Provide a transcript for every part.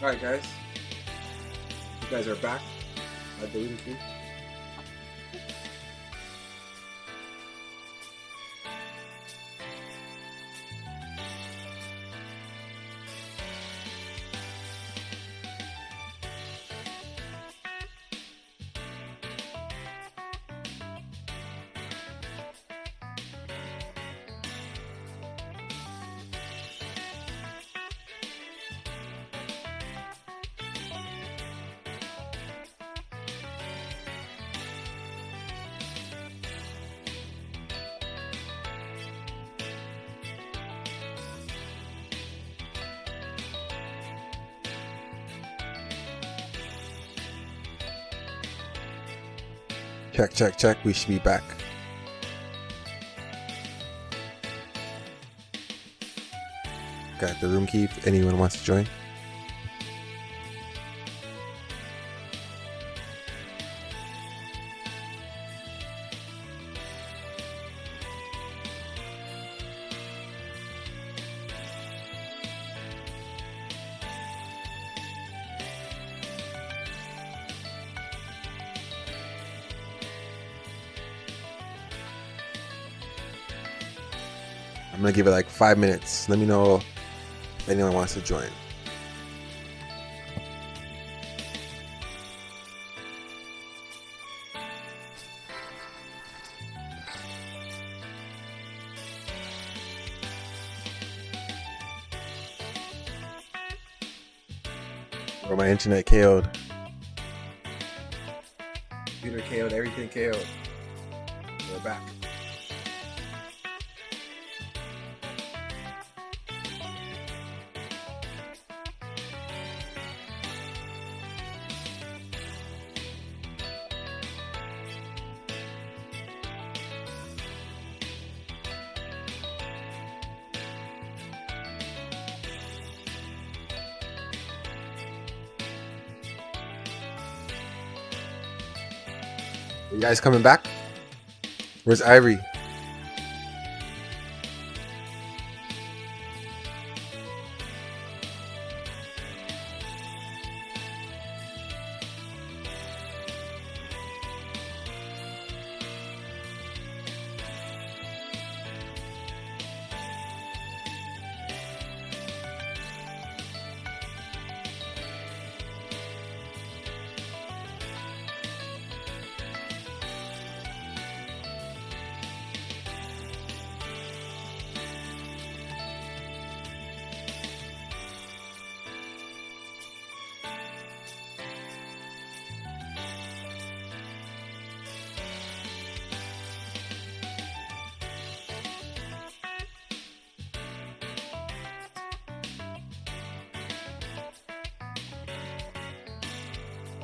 Alright guys, you guys are back at the room key. Check, check, check. We should be back. Got the room key if anyone wants to join. I'm gonna give it like 5 minutes. Let me know if anyone wants to join. Or my internet KO'd. Computer KO'd, everything KO'd. We're back. You guys coming back? Where's Ivory?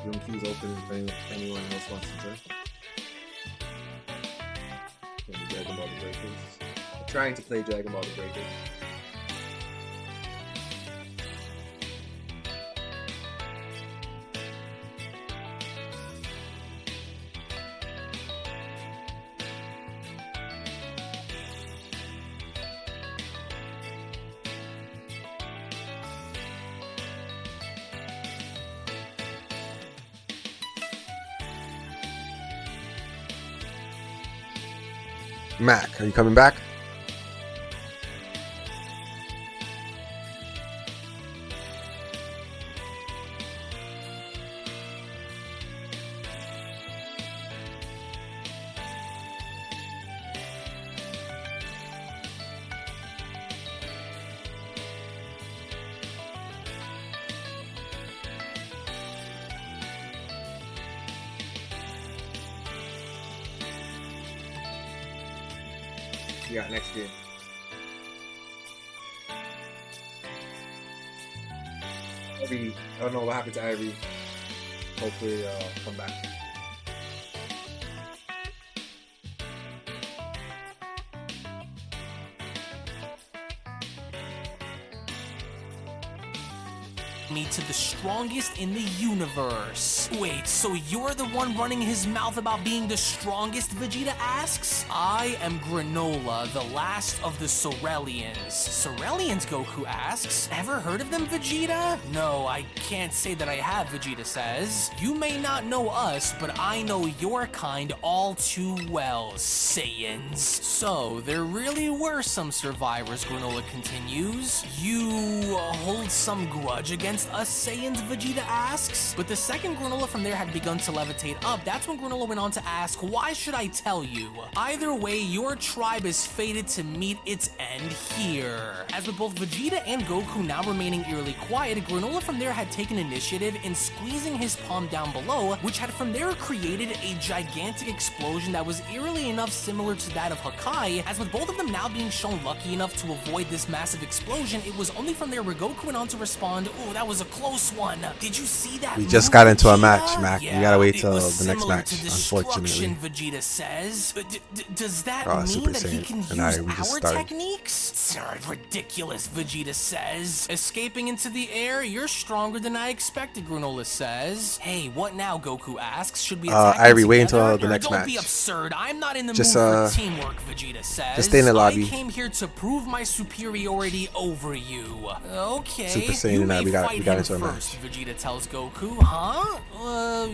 Room key's open if anyone else wants to join. Maybe Dragon Ball the Breakers. I'm trying to play Dragon Ball the Breakers. Mac, are you coming back? We got next game. Ivy, I don't know what happened to Ivy. Hopefully, come back. me to the strongest in the universe. Wait, so you're the one running his mouth about being the strongest, Vegeta asks? I am Granolah, the last of the Sorelians. Sorelians, Goku asks. Ever heard of them, Vegeta? No, I can't say that I have, Vegeta says. You may not know us, but I know your kind all too well, Saiyans. So, there really were some survivors, Granolah continues. You hold some grudge against us Saiyans, Vegeta asks? But the second Granolah from there had begun to levitate up, that's when Granolah went on to ask, why should I tell you? Either way, your tribe is fated to meet its end here. As with both Vegeta and Goku now remaining eerily quiet, Granolah from there had taken initiative in squeezing his palm down below, which had from there created a gigantic explosion that was eerily enough similar to that of Hakai. As with both of them now being shown lucky enough to avoid this massive explosion, it was only from there where Goku went on to respond, oh, that was a close one. Did you see that? We just got into a match, Vegeta? Mac. Yeah, we gotta wait till it was the next similar match, to unfortunately. Vegeta says. Does that Oh, mean Super that he Saiyan. can use And we just our started. techniques? Ridiculous, Vegeta says. Escaping into the air, you're stronger than I expected, Granolah says. Hey, what now, Goku asks. Should we attack Irie, wait together? until the next Don't match. be absurd. I'm not in the Just, mood for teamwork, Vegeta says. just stay in the lobby. I came here to prove my superiority over you. Okay. Super Saiyan you and I, may we got fight him into a match. first, Vegeta tells Goku. Huh?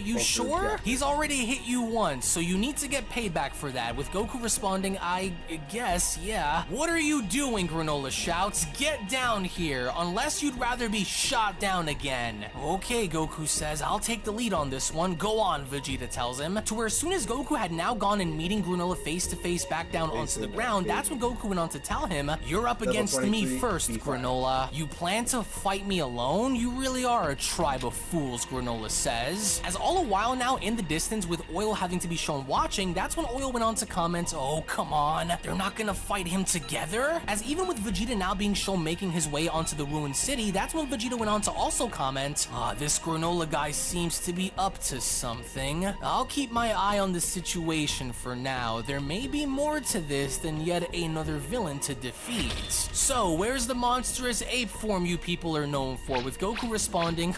You sure? yeah. He's already hit you once, so you need to get payback for that. With Goku responding, I guess, yeah. What are you doing, Granolah shouts. Get down here, unless you'd rather be shot down again. Okay, Goku says, I'll take the lead on this one. Go on, Vegeta tells him. To where as soon as Goku had now gone and meeting Granolah face to face back down onto the ground, that's when Goku went on to tell him, you're up against me 23, first, P5. Granolah. You plan to fight me alone? You really are a tribe of fools, Granolah says. As all the while now in the distance with Oil having to be shown watching, that's when Oil went on to comment, oh, come on, they're not gonna fight him together? As even with Vegeta now being shown making his way onto the ruined city, that's when Vegeta went on to also comment, this Granolah guy seems to be up to something. I'll keep my eye on the situation for now. There may be more to this than yet another villain to defeat. So, where's the monstrous ape form you people are known for? With Goku responding,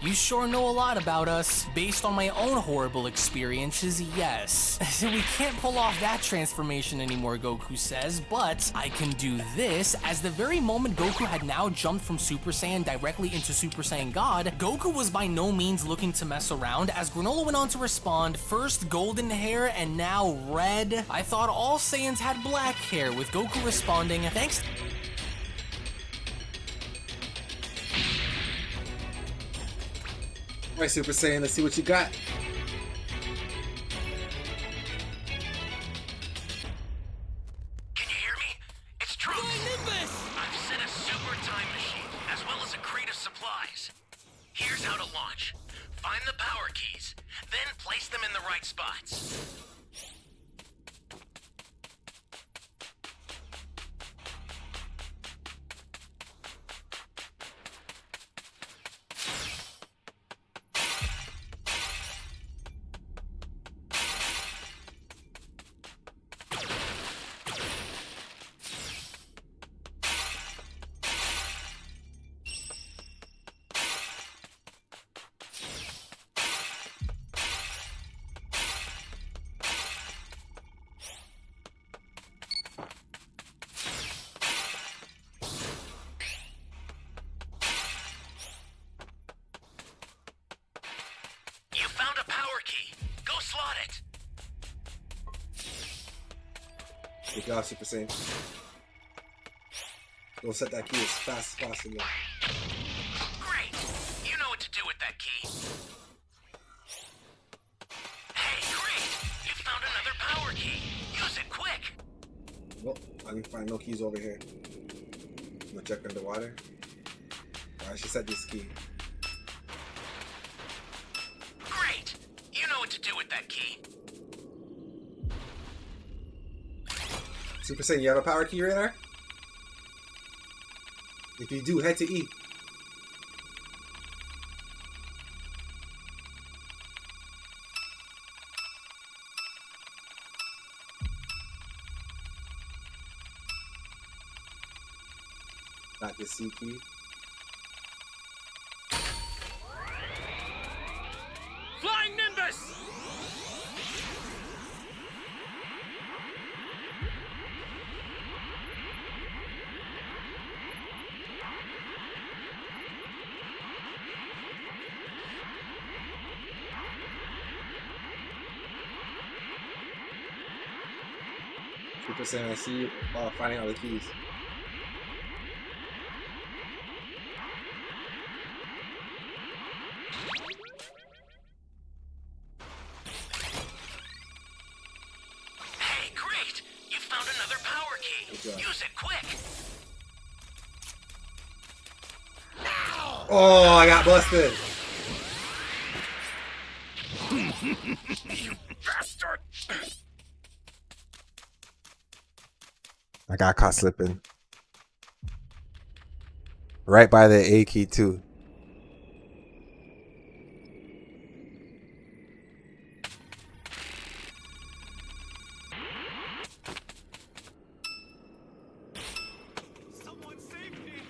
you sure know a lot about us. Based on my own horrible experiences, yes. We can't pull off that transformation anymore, Goku says, but I can do this. As the very moment Goku had now jumped from Super Saiyan directly into Super Saiyan God, Goku was by no means looking to mess around, as Granolah went on to respond, first golden hair and now red. I thought all Saiyans had black hair, with Goku responding, thanks. All right, Super Saiyan, let's see what you got. Can you hear me? It's Trunks. I've set a super time machine, as well as a crate of supplies. Here's how to launch. Find the power keys, then place them in the right spots. You found a power key. Go slot it. Good job, Super Saiyan. Go set that key as fast as possible. Great. You know what to do with that key. Hey, great. You found another power key. Use it quick. Well, I can find no keys over here. I'm gonna check underwater. I should set this key. Great. You know what to do with that key. Super Saiyan, you have a power key radar? If you do, head to E. Got the C key. People saying I see you finding all the keys. Hey, great! You found another power key. Use it quick. Oh, I got busted. You bastard! I got caught slipping. Right by the A key too. Someone save me!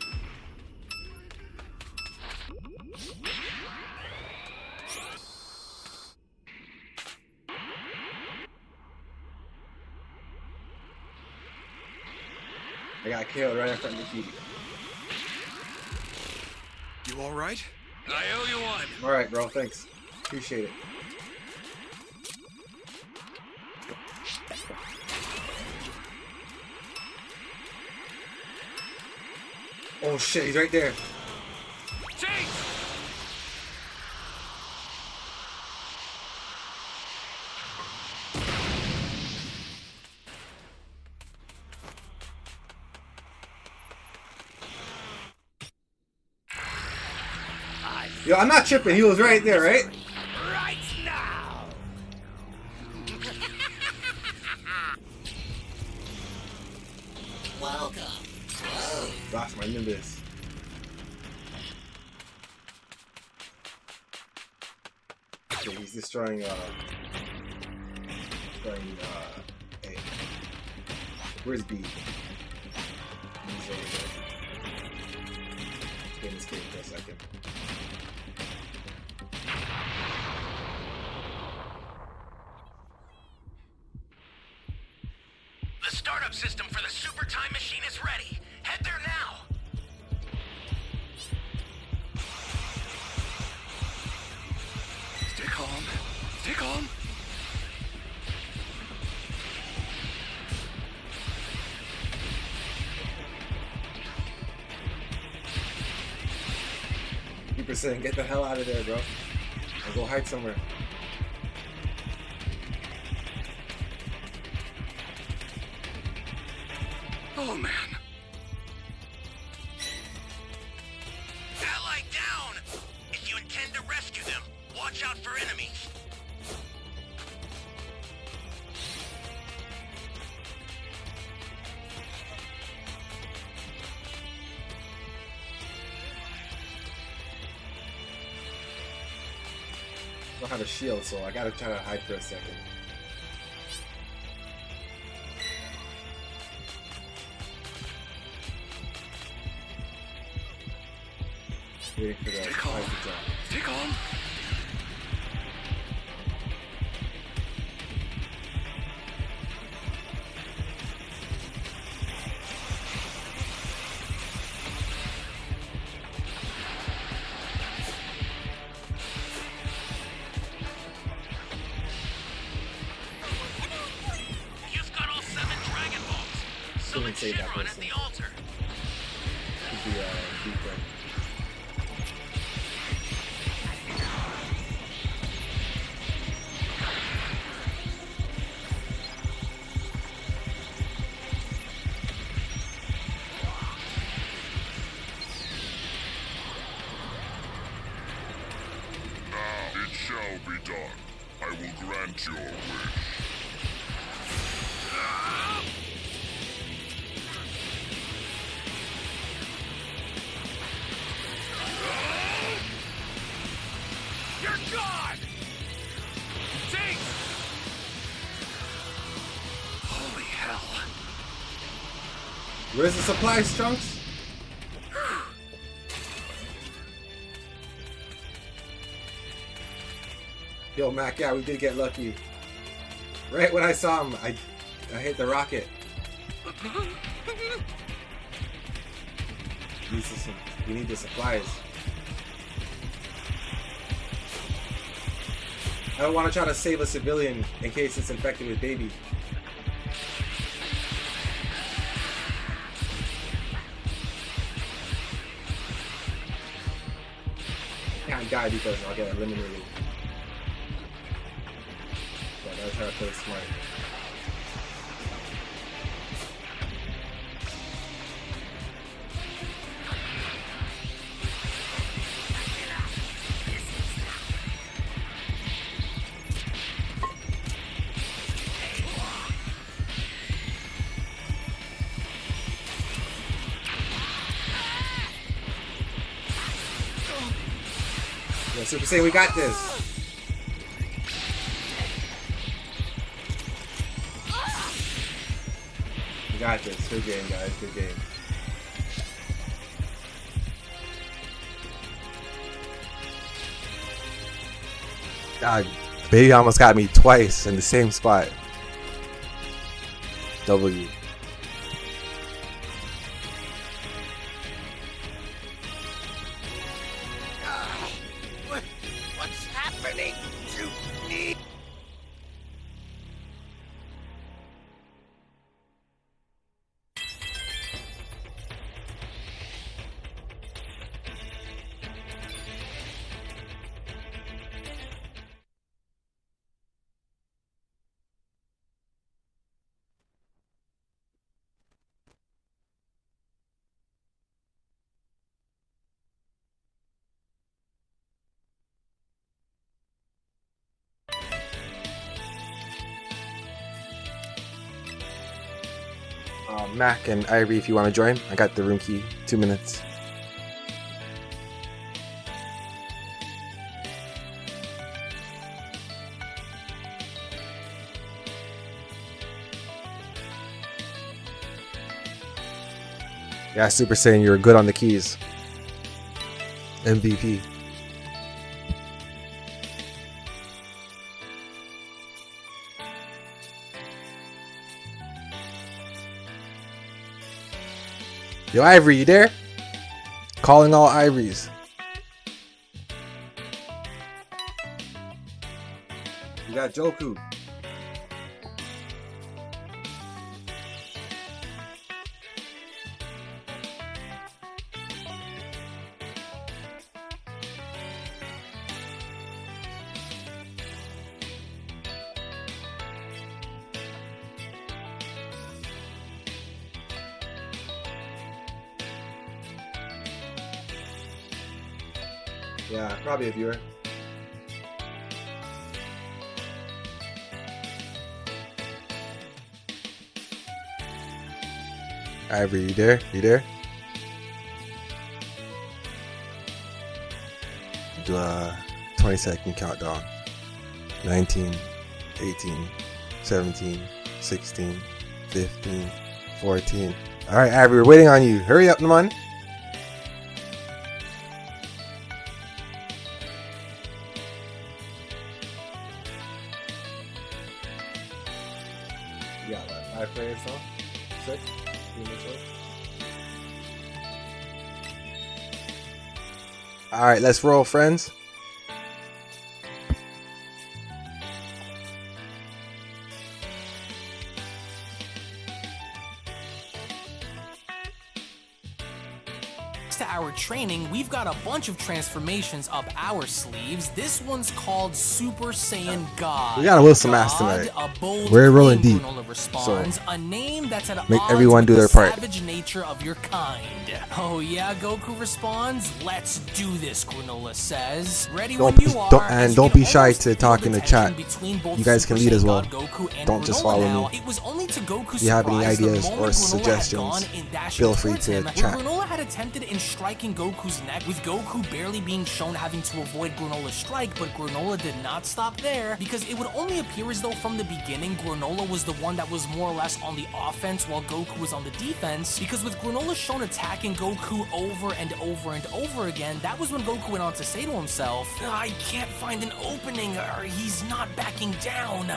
I got killed right in front of the key. You all right? I owe you one. All right, bro. Thanks. Appreciate it. Oh shit, he's right there. Chase! Yo, I'm not tripping. He was right there, right? Right now! Welcome. Lost my Nimbus. Okay, he's destroying A. Where's B? He's over there. Let's get in this game for a second. The startup system for the super time machine is ready. Head there now. Stay calm. Stay calm. Keeper saying, get the hell out of there, bro. I'll go hide somewhere. Oh man. Ally down! If you intend to rescue them, watch out for enemies. I don't have a shield, so I gotta try to hide for a second. Waiting for the Stay calm. fight to drop. Stay calm. You've got all 7 Dragon Balls. So Couldn't it save should that run at person. the altar. Could be deeper. Now it shall be done. I will grant your wish. You're gone! Jinx! Holy hell. Where's the supplies, Trunks? Yo, Mac, yeah, we did get lucky. Right when I saw him, I hit the rocket. We need the supplies. I don't want to try to save a civilian in case it's infected with baby. can't die because I'll get eliminated. Yeah, that's how I play smart. Yeah, Super Saiyan, we got this. We got this. Good game, guys. Good game. God, baby almost got me twice in the same spot. W. What's happening to me? Mac and Ivory, if you want to join, I got the room key. 2 minutes. Yeah, Super Saiyan, you're good on the keys. MVP. Yo, Ivory, you there? Calling all Ivories. We got Joku. Yeah, probably a viewer. Ivory, you there? You there? Do a 20-second countdown. 19, 18, 17, 16, 15, 14. Alright, Ivory, we're waiting on you. Hurry up, Naman. Yeah, like 5 frames, huh? 6? 3 minutes left. Alright, let's roll, friends. To our training, we've got a bunch of transformations up our sleeves. This one's called Super Saiyan God. We gotta whip some ass God, tonight. a bold We're rolling flame deep, Granolah responds, a name that's at make odds everyone with do the their part. savage nature of your kind. Oh yeah, Goku responds, let's do this, Granolah says. Ready when you are. Don't be shy to feel talk in the chat. tension between both You guys can Super lead as Saiyan well. God Goku and Don't just Granolah follow now. me. It was only to Goku's If you have any surprise, the ideas moment or Granolah had suggestions, gone and dashing feel free towards to him, chat. where Granolah had attempted in striking Goku's neck, with Goku barely being shown having to avoid Granola's strike, but Granolah did not stop there, because it would only appear as though from the beginning Granolah was the one that was more or less on the offense while Goku was on the defense, because with Granolah shown attacking Goku over and over and over again, that was when Goku went on to say to himself, I can't find an opening, or he's not backing down.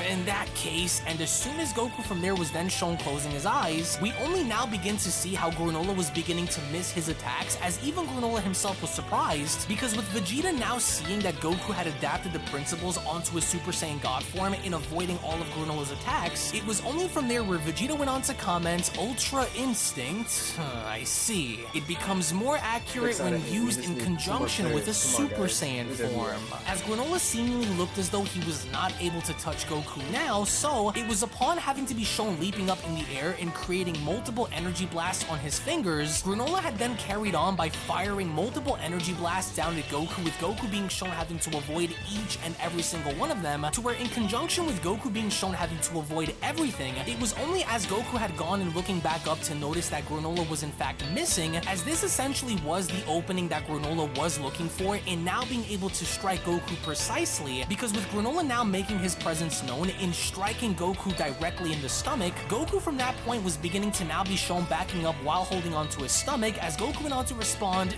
In that case, and as soon as Goku from there was then shown closing his eyes, we only now begin to see how Granolah was beginning to miss his attacks, as even Granolah himself was surprised, because with Vegeta now seeing that Goku had adapted the principles onto his Super Saiyan God form in avoiding all of Granolah's attacks, it was only from there where Vegeta went on to comment, Ultra Instinct, I see. It becomes more accurate when used in conjunction with a Super Saiyan form. As Granolah seemingly looked as though he was not able to touch Goku now, so it was upon having to be shown leaping up in the air and creating multiple energy blasts on his fingers, Granolah had then carried on by firing multiple energy blasts down at Goku, with Goku being shown having to avoid each and every single one of them, to where in conjunction with Goku being shown having to avoid everything, it was only as Goku had gone and looking back up to notice that Granolah was in fact missing, as this essentially was the opening that Granolah was looking for in now being able to strike Goku precisely, because with Granolah now making his presence known in striking Goku directly in the stomach, Goku from that point was beginning to now be shown backing up while holding onto his stomach, as Goku went on to respond,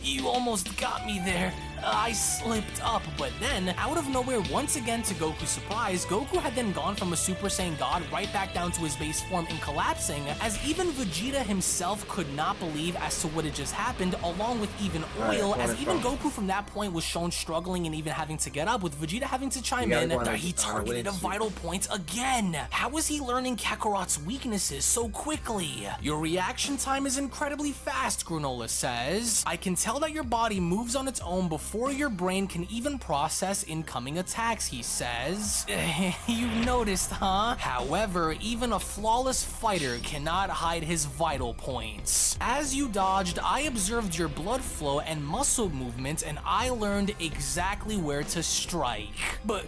"You almost got me there. I slipped up," but then, out of nowhere, once again to Goku's surprise, Goku had then gone from a Super Saiyan God right back down to his base form and collapsing, as even Vegeta himself could not believe as to what had just happened, along with even Oil, as even Goku from that point was shown struggling and even having to get up, with Vegeta having to chime in that he targeted a vital point again. How is he learning Kakarot's weaknesses so quickly? Your reaction time is incredibly fast, Granolah says. I can tell that your body moves on its own before your brain can even process incoming attacks, he says. You've noticed, huh? However, even a flawless fighter cannot hide his vital points. As you dodged, I observed your blood flow and muscle movement, and I learned exactly where to strike. But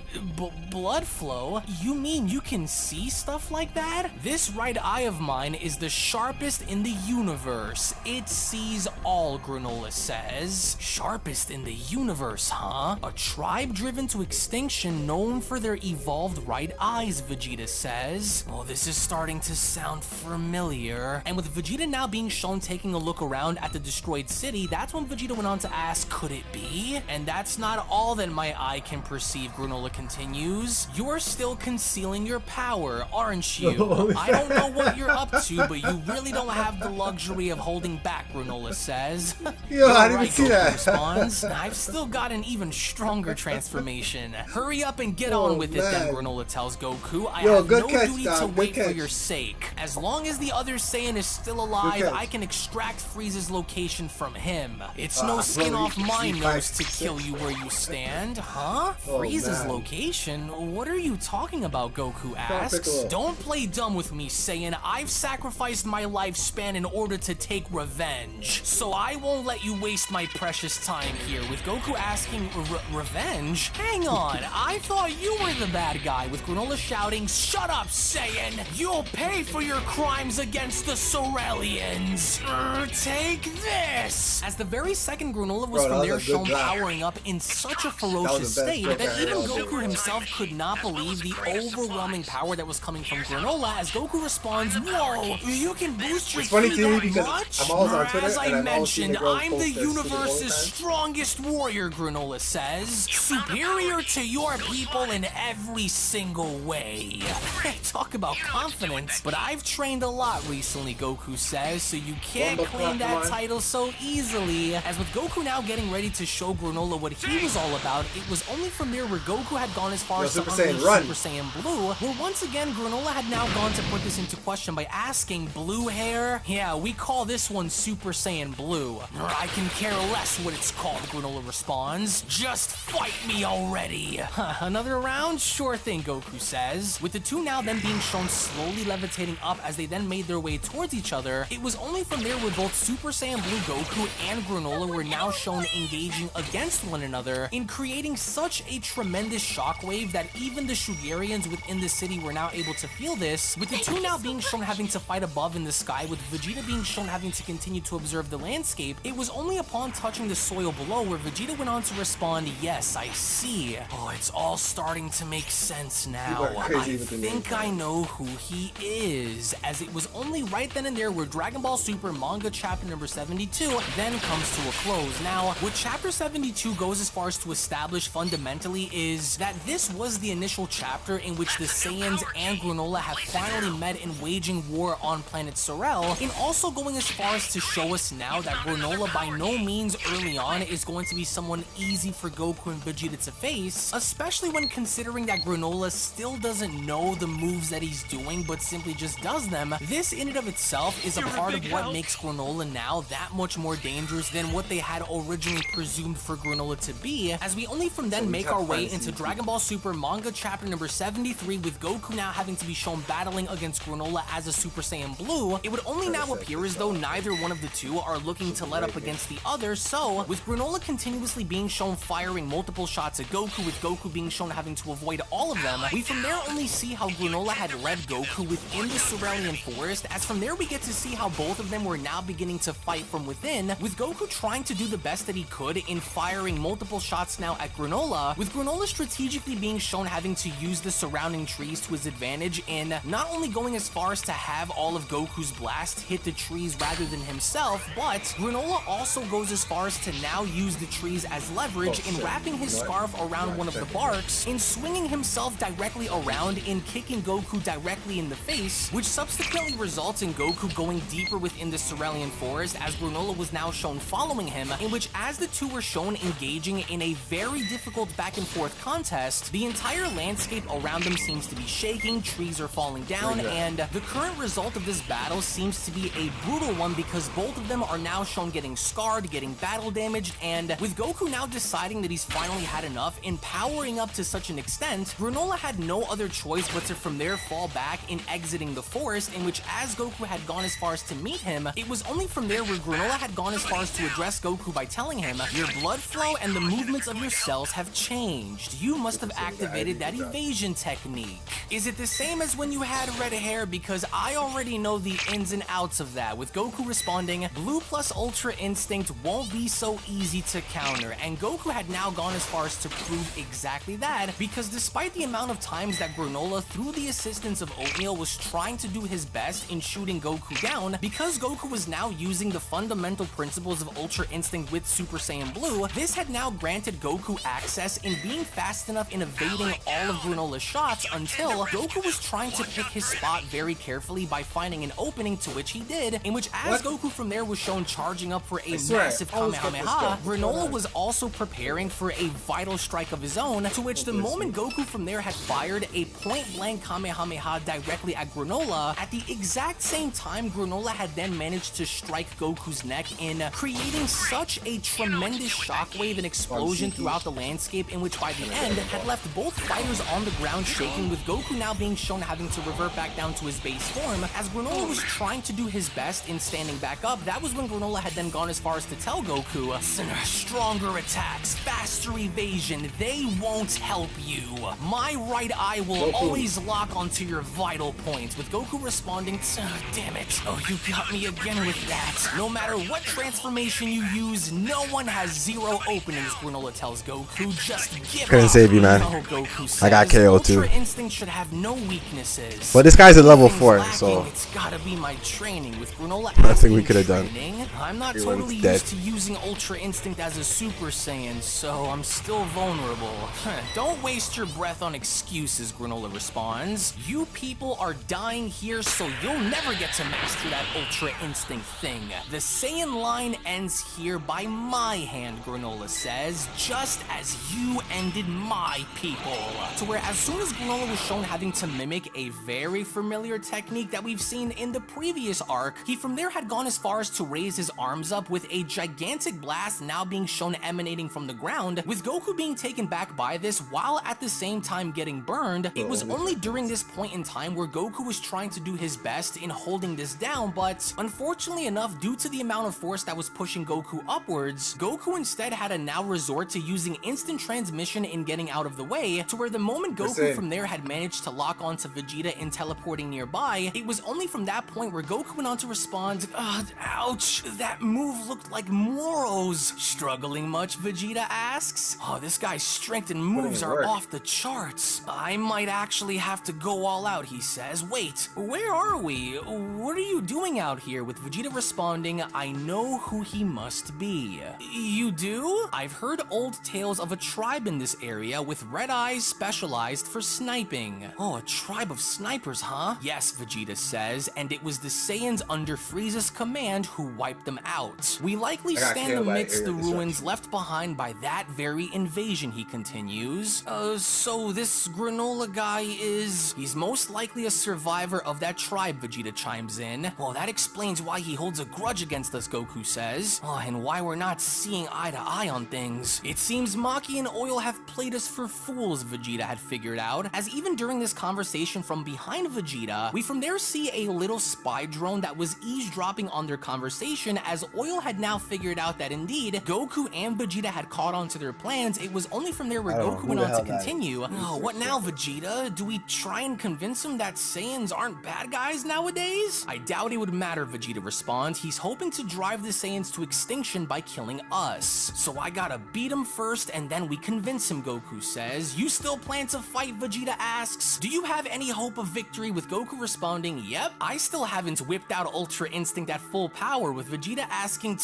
blood flow? You mean you can see stuff like that? This right eye of mine is the sharpest in the universe. It sees all, Granolah says. Sharpest in the universe, huh? A tribe driven to extinction known for their evolved right eyes, Vegeta says. Well, this is starting to sound familiar. And with Vegeta now being shown taking a look around at the destroyed city, that's when Vegeta went on to ask, could it be? And that's not all that my eye can perceive, Granolah continues. You're still concealing your power, aren't you? I don't know what you're up to, but you really don't have the luxury of holding back, Granolah says. Yo, I didn't see Goku that. responds. I've still got an even stronger transformation. Hurry up and get on with it then, Granolah tells Goku. I have no duty to wait for your sake. As long as the other Saiyan is still alive, I can extract Frieza's location from him. It's no skin off my nose to kill you where you stand, huh? Frieza's location? What are you talking about, Goku asks. Don't play dumb with me, Saiyan. I've sacrificed my lifespan in order to take revenge. So I won't let you waste my precious time here. With Goku asking, revenge? Hang on, I thought you were the bad guy, with Granolah shouting, shut up, Saiyan! You'll pay for your crimes against the Sorelians! Take this! As the very second Granolah was from there shown powering up in such a ferocious state that even Goku himself could not believe the overwhelming power that was coming from Granolah, as Goku responds, whoa, you can boost your ki that much? As I mentioned, I'm the universe's strongest warrior, Granolah says. Superior to your people in every single way. Talk about confidence, but I've trained a lot recently, Goku says, so you can't claim that title so easily. As with Goku now getting ready to show Granolah what he was all about, it was only from there where Goku had gone as far as to unleash Super Saiyan Blue, where once again Granolah had now gone to put this into question by asking, blue hair? Yeah, we call this one Super Saiyan Blue. I can care less what it's called, Granolah responds. Just fight me already. Another round? Sure thing, Goku says. With the two now then being shown slowly levitating up as they then made their way towards each other, it was only from there where both Super Saiyan Blue Goku and Granolah were now shown engaging against one another in creating such a tremendous shockwave that even the Shugarians within the city were now able to feel this, with the two now being shown having to fight above in the sky, with Vegeta being shown having to continue to observe the landscape. It was only upon touching the soil below where Vegeta went on to respond, yes, I see. Oh, it's all starting to make sense now. I think I know who he is. closes, as it was only right then and there where Dragon Ball Super Manga chapter number 72 then comes to a close. Now, what chapter 72 goes as far as to establish fundamentally is that this was the initial chapter in which the Saiyans and Granolah have finally met in waging war on planet Sorel, and also going as far as to show us now that Granolah by no means early on is going to be someone easy for Goku and Vegeta to face, especially when considering that Granolah still doesn't know the moves that he's doing but simply just does them. This in and of itself is a part of what makes Granolah now that much more dangerous than what they had originally presumed for Granolah to be, as we only from then make our way into Dragon Ball Super Manga chapter number 73 with Goku now having to be shown battling against Granolah as a Super Saiyan Blue. It would only now appear as though neither one of the two are looking to let up against the other, so with Granolah continuously being shown firing multiple shots at Goku, with Goku being shown having to avoid all of them, we from there only see how Granolah had led Goku within the Cerulean Forest, as from there we get to see how both of them were now beginning to fight from within, with Goku trying to do the best that he could in firing multiple shots now at Granolah, with Granolah strategically being shown having to use the surrounding trees to his advantage in not only going as far as to have all of Goku's blast hit the trees rather than himself, but Granolah also goes as far as to now use the trees as leverage in wrapping his scarf around one of the barks, in swinging himself directly around, in kicking Goku directly in the face, which subsequently results in Goku going deeper within the Cerulean Forest, as Granolah was now shown following him, in which as the two were shown engaging in a very difficult back and forth contest, the entire landscape around them seems to be shaking, trees are falling down, and the current result of this battle seems to be a brutal one because both of them are now shown getting scarred, getting battle damaged, and with Goku now deciding that he's finally had enough and powering up to such an extent, Granolah had no other choice but to from there fall back in exiting the forest, in which as Goku had gone as far as to meet him, it was only from there where Granolah had gone as far as to address Goku by telling him, "Your blood flow and the movements of your cells have changed. You must have activated that evasion technique. Is it the same as when you had red hair? Because I already know the ins and outs of that," with Goku responding, "Blue plus Ultra Instinct won't be so easy to counter," and Goku had now gone as far as to prove exactly that, because despite the amount of times that Granolah, through the assistance of Oatmeal, was trying to do his best in shooting Goku down, because Goku was now using the fundamental principles of Ultra Instinct with Super Saiyan Blue, this had now granted Goku access in being fast enough in evading all of Granolah's shots until Goku was trying to pick his spot very carefully by finding an opening, to which he did, in which as Goku from there was shown charging up for a massive Kamehameha, Granolah was also preparing for a vital strike of his own, to which the moment Goku from there had fired a point-blank Kamehameha directly at Granolah, at the exact same time Granolah had then managed to strike Goku's neck in creating such a tremendous shockwave and explosion throughout the landscape, in which by the end had left both fighters on the ground shaking, with Goku now being shown having to revert back down to his base form. As Granolah was trying to do his best in standing back up, that was when Granolah had then gone as far as to tell Goku, "Stronger attacks, faster evasion, they won't help you. My right eye will always lock onto your vital points," with Goku responding, "Damn it, oh you got me again with that. No matter what transformation you use, no one has zero openings," Granolah tells Goku, "Just give Couldn't up." save you, man. No, Goku says, I got KO too. "Ultra Instinct should have no weaknesses. But this guy's a level Things 4, lacking, so it's gotta be my training," with Granolah nothing we asking, could have done. "Training? I'm not Everyone's totally dead. used to using Ultra Instinct as a Super Saiyan, so I'm still vulnerable." "Don't waste your breath on excuses," Granolah responds. "You people are dying here, so you'll never get to master that Ultra Instinct thing. The Saiyan line ends here by my hand," Granolah says, "just as you ended my people." To where as soon as Granolah was shown having to mimic a very familiar technique that we've seen in the previous arc, he from there had gone as far as to raise his arms up, with a gigantic blast now being shown emanating from the ground, with Goku being taken back by this while at the same time getting burned. It was only during this point in time where Goku was trying to do his best in holding this down, but unfortunately enough, due to the amount of force that was pushing Goku upwards, Goku instead had to now resort to using instant transmission in getting out of the way, to where the moment Goku from there had managed to lock onto Vegeta in teleporting nearby, it was only from that point where Goku went on to respond, "Ouch, that move looked like Moro's." "Struggling much?" Vegeta asks. "Oh, this guy's strength and moves are off the charts. I might actually have to go all out," he says. "Wait, Wait, where are we? What are you doing out here? With Vegeta responding, I know who he must be. You do? I've heard old tales of a tribe in this area with red eyes specialized for sniping. Oh, a tribe of snipers, huh? Yes, Vegeta says, and it was the Saiyans under Frieza's command who wiped them out. We likely stand amidst the ruins left behind by that very invasion, he continues. So this Granolah guy he's most likely a survivor of that tribe, Vegeta chimes in. Well, that explains why he holds a grudge against us, Goku says. Oh, and why we're not seeing eye to eye on things. It seems Maki and Oil have played us for fools, Vegeta had figured out, as even during this conversation from behind Vegeta, we from there see a little spy drone that was eavesdropping on their conversation, as Oil had now figured out that indeed, Goku and Vegeta had caught on to their plans. It was only from there where Goku went on to continue. Oh, what now, Vegeta? Do we try and convince him that Saiyans aren't bad guys nowadays? I doubt it would matter, Vegeta responds. He's hoping to drive the Saiyans to extinction by killing us. So I gotta beat him first and then we convince him, Goku says. You still plan to fight, Vegeta asks. Do you have any hope of victory, with Goku responding, yep, I still haven't whipped out Ultra Instinct at full power, with Vegeta asking,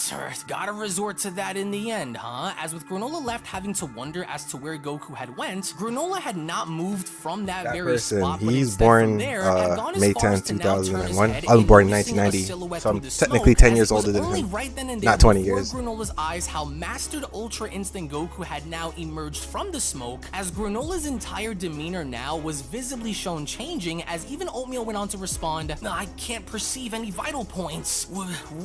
gotta resort to that in the end, huh? As with Granolah left having to wonder as to where Goku had went, Granolah had not moved from that very spot, but he's instead born from there had gone as May far 10th, as to now turn his 2001. head I was born in and missing a 1990, silhouette so I'm through the technically smoke, 10 as years it was older than only him. right then and there, Not 20 before years. Granola's eyes, how mastered Ultra Instinct Goku had now emerged from the smoke, as Granola's entire demeanor now was visibly shown changing, as even Oatmeal went on to respond, I can't perceive any vital points.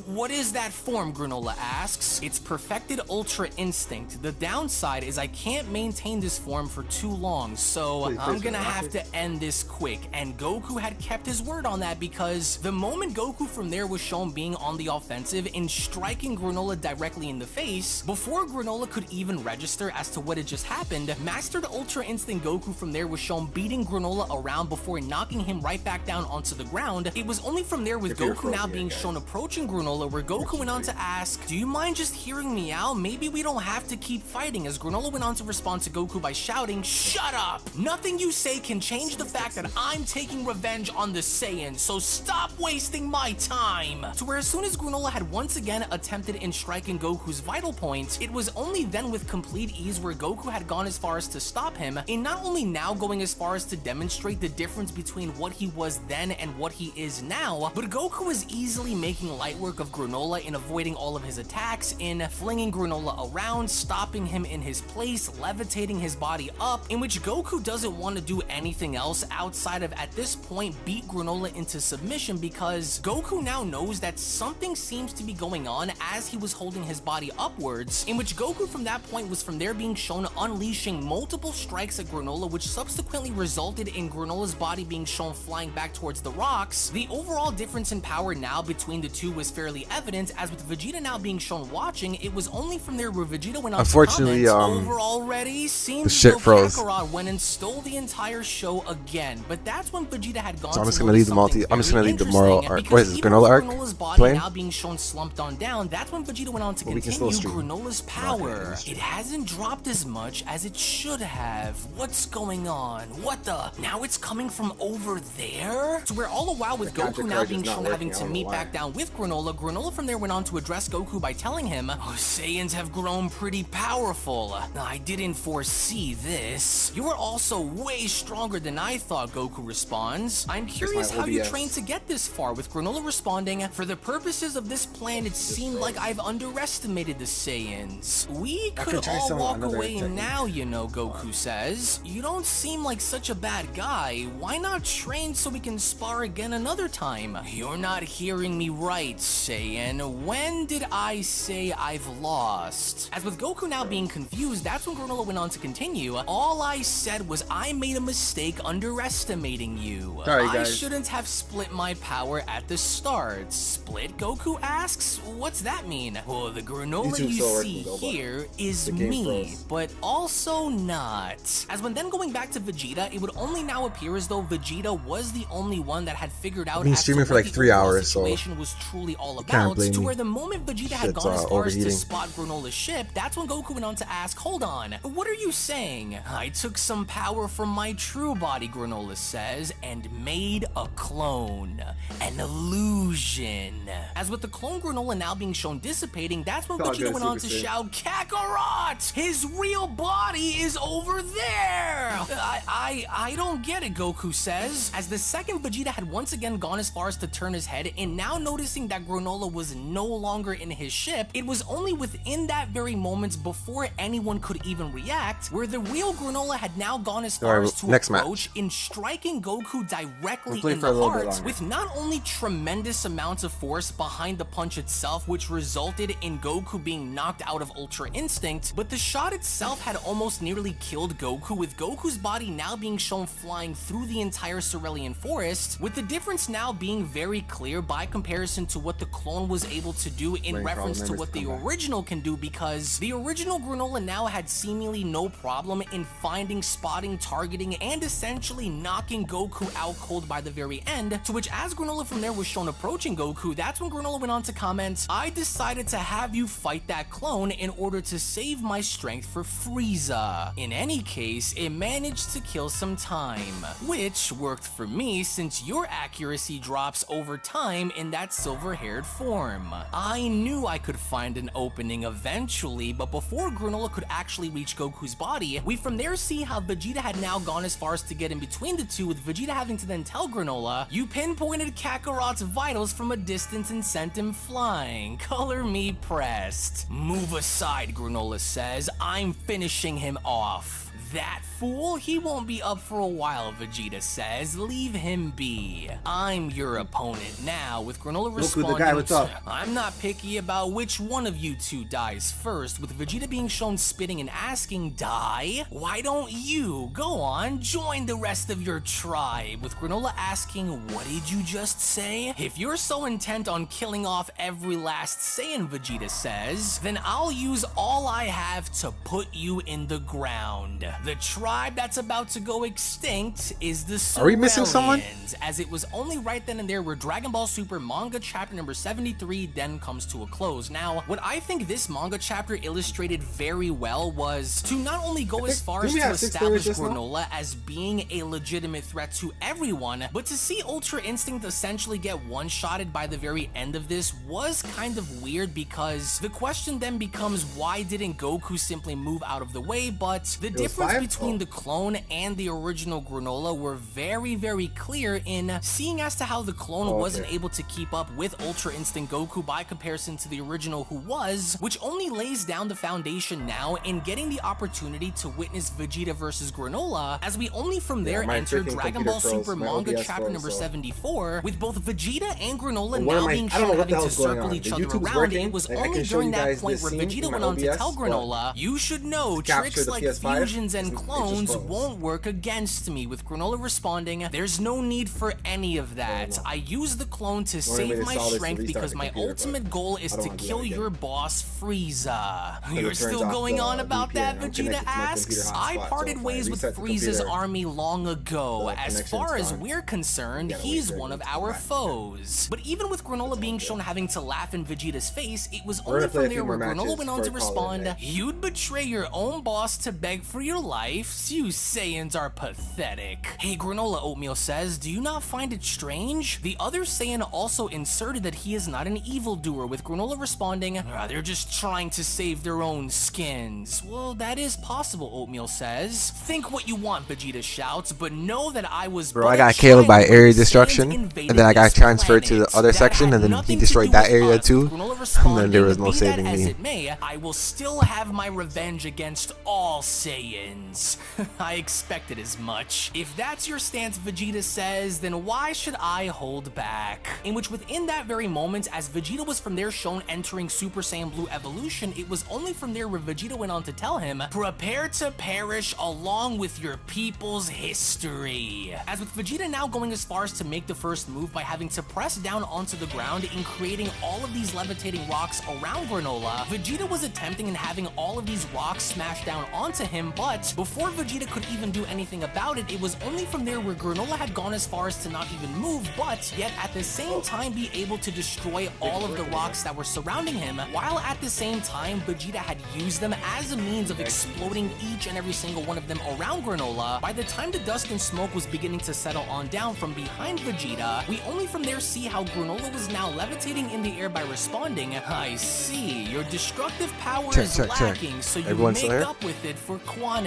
What is that form, Granolah asks. It's perfected Ultra Instinct. The downside is I can't maintain this form for too long, so I'm gonna have to end this quick. And Goku had kept his word on that, because the moment Goku from there was shown being on the offensive in striking Granolah directly in the face, before Granolah could even register as to what had just happened, mastered Ultra Instinct Goku from there was shown beating Granolah around before knocking him right back down onto the ground. It was only from there, with Goku now being shown approaching Granolah, where Goku went on to ask, do you mind just hearing me out? Maybe we don't have to keep fighting, as Granolah went on to respond to Goku by shouting, shut up! Nothing you say can change the fact that I'm taking revenge on the Saiyans, so stop wasting my time! To where as soon as Granolah had once again attempted in striking Goku's vital points, it was only then with complete ease where Goku had gone as far as to stop him, in not only now going as far as to demonstrate the difference between what he was then and what he is now, but Goku was easily making light work of Granolah in avoiding all of his attacks, in flinging Granolah around, stopping him in his place, levitating his body up, in which Goku doesn't want to do anything else outside of, at this point, beat Granolah into submission, because Goku now knows that something seems to be going on as he was holding his body upwards, in which Goku from that point was from there being shown unleashing multiple strikes at Granolah, which subsequently resulted in Granolah's body being shown flying back towards the rocks. The overall difference in power now between the two was fairly evident, as with Vegeta now being shown watching, it was only from there where Vegeta went on Unfortunately, to comment, over already, seems the shit froze. Kakarot went and stole the entire show again, but that's when Vegeta had gone. So I'm just gonna leave the I'm just gonna leave the moral arc. What is this, Granolah arc? Granolah's body Playing? now being shown slumped on down, that's when Vegeta went on to continue Granolah's power. It hasn't dropped as much as it should have. What's going on? What the? Now it's coming from over there? To where all the while with Goku now being shown having to meet back down with Granolah, Granolah from there went on to address Goku by telling him, Saiyans have grown pretty powerful. I didn't foresee this. You are also way stronger than I thought, Goku responds. I'm curious how you trained to get this far, with Granolah responding, for the purposes of this plan, it seemed like I've underestimated the Saiyans. We could all walk away now, you know, Goku says. You don't seem like such a bad guy. Why not train so we can spar again another time? You're not hearing me right, Saiyan. When did I say I've lost? As with Goku now being confused, that's when Granolah went on to continue. All I said was I made a mistake underestimating you. Sorry, I guys. shouldn't have split my power at the start. Split, Goku asks? What's that mean? Well, the Granolah you see here is me, but also not. As when then going back to Vegeta, it would only now appear as though Vegeta was the only one that had figured out I've been streaming for like 3 hours, so was truly all about, to where the moment Vegeta had gone as far as to overeating. spot Granolah's ship, that's when Goku went on to ask, hold on, what are you saying? I took some power from my true body, Granolah says, and made made a clone. An illusion. As with the clone Granolah now being shown dissipating, that's when Vegeta went on to shout, Kakarot! His real body is over there! I don't get it, Goku says. As the second Vegeta had once again gone as far as to turn his head, and now noticing that Granolah was no longer in his ship, it was only within that very moment before anyone could even react, where the real Granolah had now gone as far as to approach in striking Goku directly in the heart, with not only tremendous amounts of force behind the punch itself, which resulted in Goku being knocked out of Ultra Instinct, but the shot itself had almost nearly killed Goku, with Goku's body now being shown flying through the entire Cerulean forest, with the difference now being very clear by comparison to what the clone was able to do in reference to what the original can do, because the original Granolah now had seemingly no problem in finding, spotting, targeting, and essentially knocking Goku out cold by the very end, to which as Granolah from there was shown approaching Goku, that's when Granolah went on to comment, I decided to have you fight that clone in order to save my strength for Frieza. In any case, it managed to kill some time, which worked for me since your accuracy drops over time in that silver-haired form. I knew I could find an opening eventually, but before Granolah could actually reach Goku's body, we from there see how Vegeta had now gone as far as to get in between the two, with Vegeta having to then tell Granolah, you pinpointed Kakarot's vitals from a distance and sent him flying. Color me pressed. Move aside, Granolah says. I'm finishing him off. That fool? He won't be up for a while, Vegeta says. Leave him be. I'm your opponent now, with Granolah responding, the guy, what's up? I'm not picky about which one of you two dies first, with Vegeta being shown spitting and asking, die? Why don't you? Go on, join the rest of your tribe, with Granolah asking, what did you just say? If you're so intent on killing off every last Saiyan, Vegeta says, then I'll use all I have to put you in the ground. The tribe that's about to go extinct is the Ceruleans. Are we missing someone? As it was only right then and there where Dragon Ball Super manga chapter number 73 then comes to a close. Now, what I think this manga chapter illustrated very well was to not only go as far as to establish Granolah as being a legitimate threat to everyone, but to see Ultra Instinct essentially get one-shotted by the very end of this was kind of weird, because the question then becomes, why didn't Goku simply move out of the way? But the difference between the clone and the original Granolah were very, very clear in seeing as to how the clone wasn't able to keep up with Ultra Instinct Goku by comparison to the original who was, which only lays down the foundation now in getting the opportunity to witness Vegeta versus Granolah, as we only from there enter Dragon Ball Super manga chapter number 74, with both Vegeta and Granolah now being shown having to circle each other around. It was only during that point where Vegeta went on to tell Granolah, you should know tricks like fusions and clones won't work against me, with Granolah responding, there's no need for any of that. I use the clone to save my strength because my ultimate goal is to kill your boss, Frieza. You're still going on about that, Vegeta asks? I parted ways with Frieza's army long ago. As far as we're concerned, he's one of our foes. But even with Granolah being shown having to laugh in Vegeta's face, it was only from there where Granolah went on to respond, you'd betray your own boss to beg for your life? You Saiyans are pathetic. Hey Granolah, Oatmeal says, do you not find it strange? The other Saiyan also inserted that he is not an evildoer, with Granolah responding, they're just trying to save their own skins. Well, that is possible, Oatmeal says. Think what you want, Vegeta shouts, but know that I was Bro, I got killed by area destruction, and then I got transferred to the other section, and then he destroyed that area too, and then there was no saving me. I will still have my revenge against all Saiyans. I expected as much. If that's your stance, Vegeta says, then why should I hold back? In which within that very moment, as Vegeta was from there shown entering Super Saiyan Blue Evolution, it was only from there where Vegeta went on to tell him, prepare to perish along with your people's history. As with Vegeta now going as far as to make the first move by having to press down onto the ground and creating all of these levitating rocks around Granolah, Vegeta was attempting and having all of these rocks smashed down onto him, but But before Vegeta could even do anything about it, it was only from there where Granolah had gone as far as to not even move, but yet at the same time be able to destroy all of the rocks that were surrounding him, while at the same time Vegeta had used them as a means of exploding each and every single one of them around Granolah. By the time the dust and smoke was beginning to settle on down from behind Vegeta, we only from there see how Granolah was now levitating in the air by responding, I see, your destructive power is lacking, so you make up with it for quantity.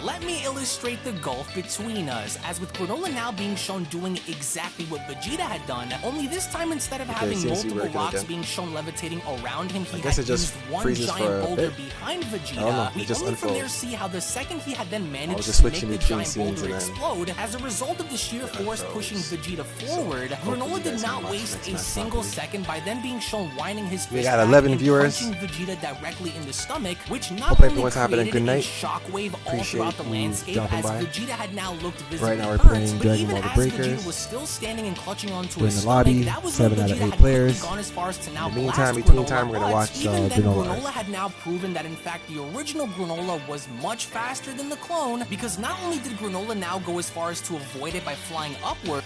Let me illustrate the gulf between us, as with Granolah now being shown doing exactly what Vegeta had done, only this time instead of having multiple rocks being shown levitating around him, he had used one giant boulder behind Vegeta. We only from there see how the second he had then managed to make the giant boulder explode, as a result of the sheer force pushing Vegeta forward, Granolah did not waste a single second by then being shown winding his fist back and punching Vegeta directly in the stomach, which not only created a shockwave all throughout the landscape as Vegeta had now looked visibly hurt, but even as Vegeta was still standing and clutching onto his stomach, that was when Vegeta had quickly gone as far as to now blast Granolah, but even then Granolah had now proven that in fact the original Granolah was much faster than the clone, because not only did Granolah now go as far as to avoid it by flying upward,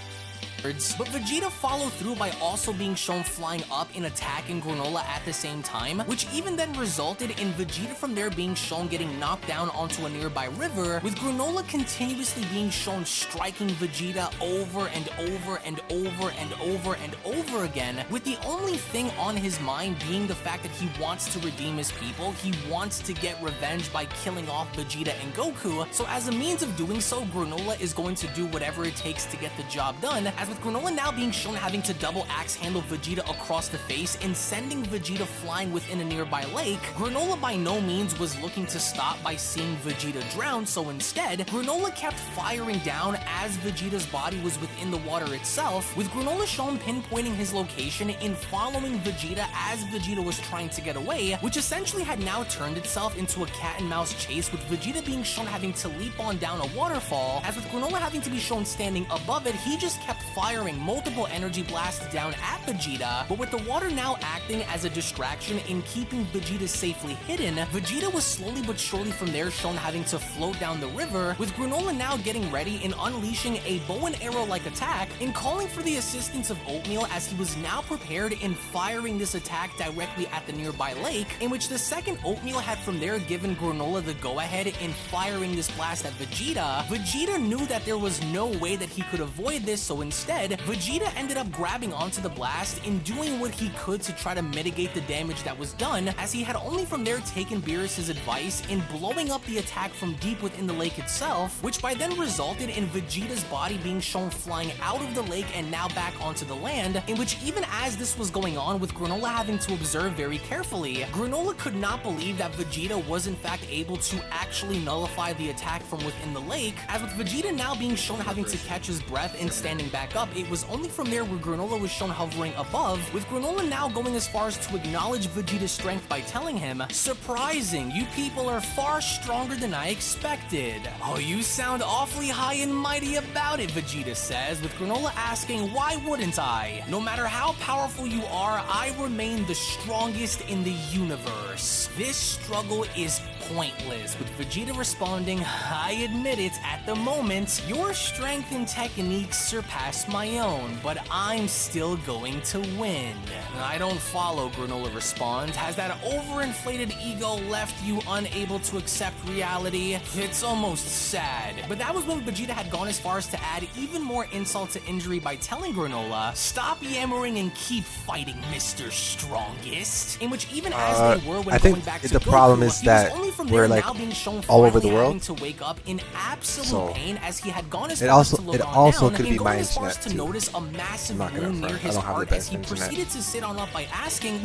but Vegeta followed through by also being shown flying up and attacking Granolah at the same time, which even then resulted in Vegeta from there being shown getting knocked down onto a nearby river, with Granolah continuously being shown striking Vegeta over and over and over and over and over again, with the only thing on his mind being the fact that he wants to redeem his people, he wants to get revenge by killing off Vegeta and Goku, so as a means of doing so, Granolah is going to do whatever it takes to get the job done, as with Granolah now being shown having to double axe handle Vegeta across the face and sending Vegeta flying within a nearby lake, Granolah by no means was looking to stop by seeing Vegeta drown, so instead, Granolah kept firing down as Vegeta's body was within the water itself, with Granolah shown pinpointing his location and following Vegeta as Vegeta was trying to get away, which essentially had now turned itself into a cat and mouse chase, with Vegeta being shown having to leap on down a waterfall, as with Granolah having to be shown standing above it, he just kept firing multiple energy blasts down at Vegeta, but with the water now acting as a distraction in keeping Vegeta safely hidden, Vegeta was slowly but surely from there shown having to float down the river, with Granolah now getting ready and unleashing a bow and arrow-like attack and calling for the assistance of Oatmeal as he was now prepared in firing this attack directly at the nearby lake, in which the second Oatmeal had from there given Granolah the go-ahead in firing this blast at Vegeta. Vegeta knew that there was no way that he could avoid this, so instead, Vegeta ended up grabbing onto the blast and doing what he could to try to mitigate the damage that was done, as he had only from there taken Beerus' advice in blowing up the attack from deep within the lake itself, which by then resulted in Vegeta's body being shown flying out of the lake and now back onto the land, in which even as this was going on, with Granolah having to observe very carefully, Granolah could not believe that Vegeta was in fact able to actually nullify the attack from within the lake, as with Vegeta now being shown having to catch his breath and standing back up, it was only from there where Granolah was shown hovering above, with Granolah now going as far as to acknowledge Vegeta's strength by telling him, "Surprising, you people are far stronger than I expected." "Oh, you sound awfully high and mighty about it," Vegeta says, with Granolah asking, "Why wouldn't I? No matter how powerful you are, I remain the strongest in the universe. This struggle is pointless," with Vegeta responding, "I admit it, at the moment, your strength and techniques surpass my own, but I'm still going to win." "I don't follow," Granolah responds. "Has that overinflated ego left you unable to accept reality? It's almost sad." But that was when Vegeta had gone as far as to add even more insult to injury by telling Granolah, "Stop yammering and keep fighting, Mr. Strongest." In which even as they were when going back to the Goku, problem is he was that only from we're there like now being shown all over the finally world. having to wake up in absolute So, pain as he had gone as it far also- as to look it on also down could and be going my as far as internet, to too. notice a massive I'm not gonna wound near front. I his don't have the heart as best he internet. proceeded to sit on up by asking,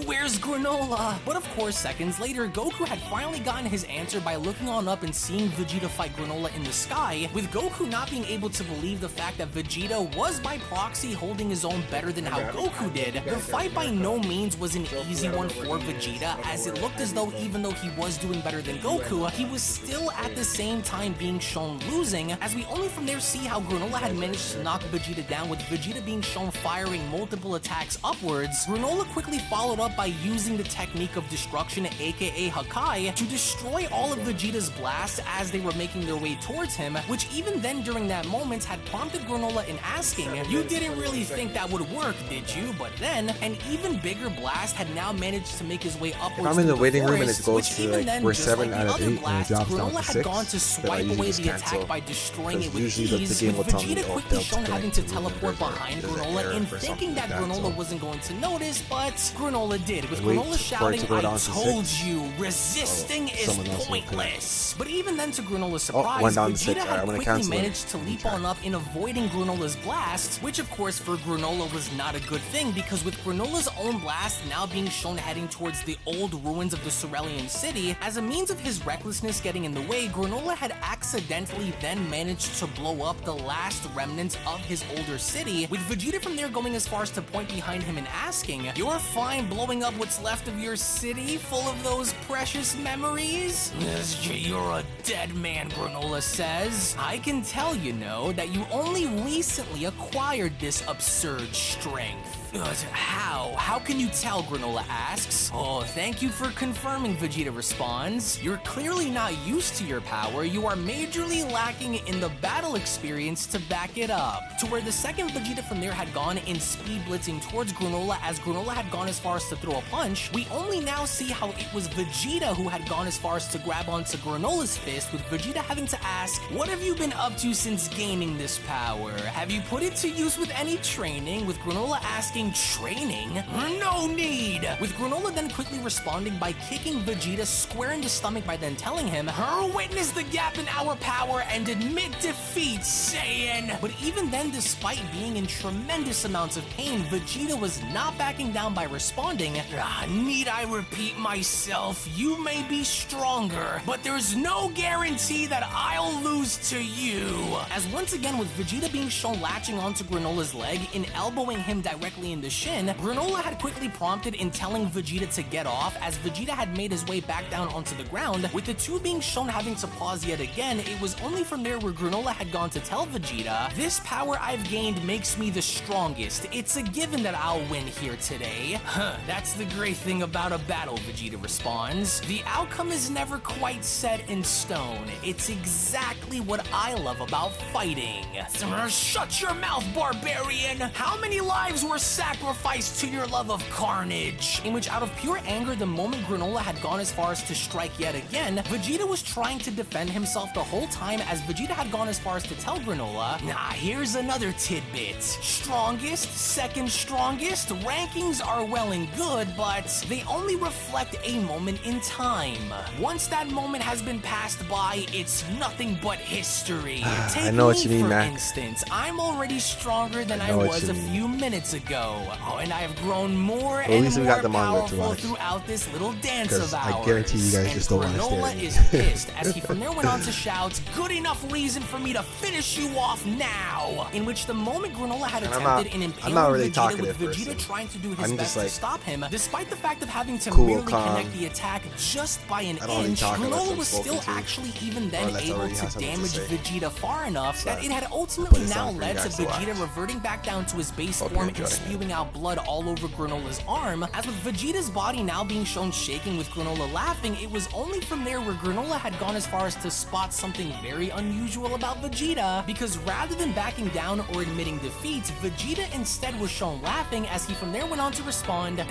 "Where's Granolah?" But of course, seconds later, Goku had finally gotten his answer by looking on up and seeing Vegeta fight Granolah in the sky, with Goku not being able to believe the fact that Vegeta was by proxy holding his own better than how Goku did. The fight by no means was an easy one for Vegeta, as it looked as though even though he was doing better than Goku, he was still at the same time being shown losing, as we only from there see how Granolah had managed to knock Vegeta down, with Vegeta being shown firing multiple attacks upwards. Granolah quickly followed followed up by using the technique of destruction, aka Hakai, to destroy all of Vegeta's blasts as they were making their way towards him, which even then during that moment had prompted Granolah in asking, "You didn't really think that would work, did you?" But then, an even bigger blast had now managed to make his way upwards. I'm in the waiting room and forest, it goes which to even like then, we're just 7 like out the of other 8 and it blasts, drops down Granolah to had 6. gone to Then I swipe usually away just the cancel. attack by destroying it with Usually the ease, game with will tell me, Vegeta oh, quickly they'll shown having connect to to teleport the behind there's an Granolah error and for thinking something that like that, Granolah so wasn't going to notice, but Granolah did, with wait Granolah for it shouting, to go "I down to told 6. you, resisting is someone else will pointless." But even then, to Granola's Oh, surprise, one down to Vegeta 6. Alright, had I'm gonna quickly cancel it. managed to leap on up in avoiding Granola's blast, which of course for Granolah was not a good thing, because with Granola's own blast now being shown heading towards the old ruins of the Cerulean City, as a means of his recklessness getting in the way, Granolah had accidentally then managed to blow up the last remnants of his older city, with Vegeta from there going as far as to point behind him and asking, "You're fine blowing up what's left of your city, full of those precious memories?" "You're a dead man," Granolah says. "I can tell, you know, that you only recently acquired this absurd strength." How? How can you tell? Granolah asks. "Oh, thank you for confirming," Vegeta responds. "You're clearly not used to your power. You are majorly lacking in the battle experience to back it up." To where the second Vegeta from there had gone in speed blitzing towards Granolah, as Granolah had gone as far as to throw a punch, we only now see how it was Vegeta who had gone as far as to grab onto Granolah's fist, with Vegeta having to ask, "What have you been up to since gaining this power? Have you put it to use with any training?" With Granolah asking, "Training? No need!" With Granolah then quickly responding by kicking Vegeta square in the stomach by then telling him, "Witness the gap in our power and admit defeat, Saiyan!" But even then, despite being in tremendous amounts of pain, Vegeta was not backing down by responding, "Need I repeat myself? You may be stronger, but there's no guarantee that I'll lose to you." As once again, with Vegeta being shown latching onto Granolah's leg and elbowing him directly in the shin, Granolah had quickly prompted in telling Vegeta to get off, as Vegeta had made his way back down onto the ground. With the two being shown having to pause yet again, it was only from there where Granolah had gone to tell Vegeta, "This power I've gained makes me the strongest. It's a given that I'll win here today." "That's the great thing about a battle," Vegeta responds. "The outcome is never quite set in stone. It's exactly what I love about fighting." "Shut your mouth, barbarian! How many lives were sacrificed to your love of carnage?" In which, out of pure anger, the moment Granolah had gone as far as to strike yet again, Vegeta was trying to defend himself the whole time, as Vegeta had gone as far as to tell Granolah, "Here's another tidbit. Strongest, second strongest, rankings are well and good, but they only reflect a moment in time. Once that moment has been passed by, it's nothing but history. Take I know what me, you mean, for Mac. instance. I'm already stronger than I know what was you a mean. few minutes ago. And I have grown more at and least we more got the manga to powerful watch. throughout this little dance 'Cause of I ours." guarantee you guys And just don't wanna Granolah stare is at me. pissed, as he from there went on to shout, "Good enough reason for me to finish you off now!" In which the moment Granolah had And attempted an I'm impaling not really Vegeta, talkative with Vegeta person. trying to do his I'm best just like to stop him, despite the fact of having to cool, merely calm. connect the attack just by an I don't really inch, talk unless Granolah I'm was spoken still to, actually even or then unless I able already to have something to damage say. Vegeta far enough So, that it had put ultimately this now on for you led to guys to Vegeta watch. reverting back down to his base Hope form you're and enjoying it. spewing out blood all over Granola's arm. As with Vegeta's body now being shown shaking with Granolah laughing, it was only from there where Granolah had gone as far as to spot something very unusual about Vegeta, because rather than backing down or admitting defeat, Vegeta instead was shown laughing, as he from there went on to respond,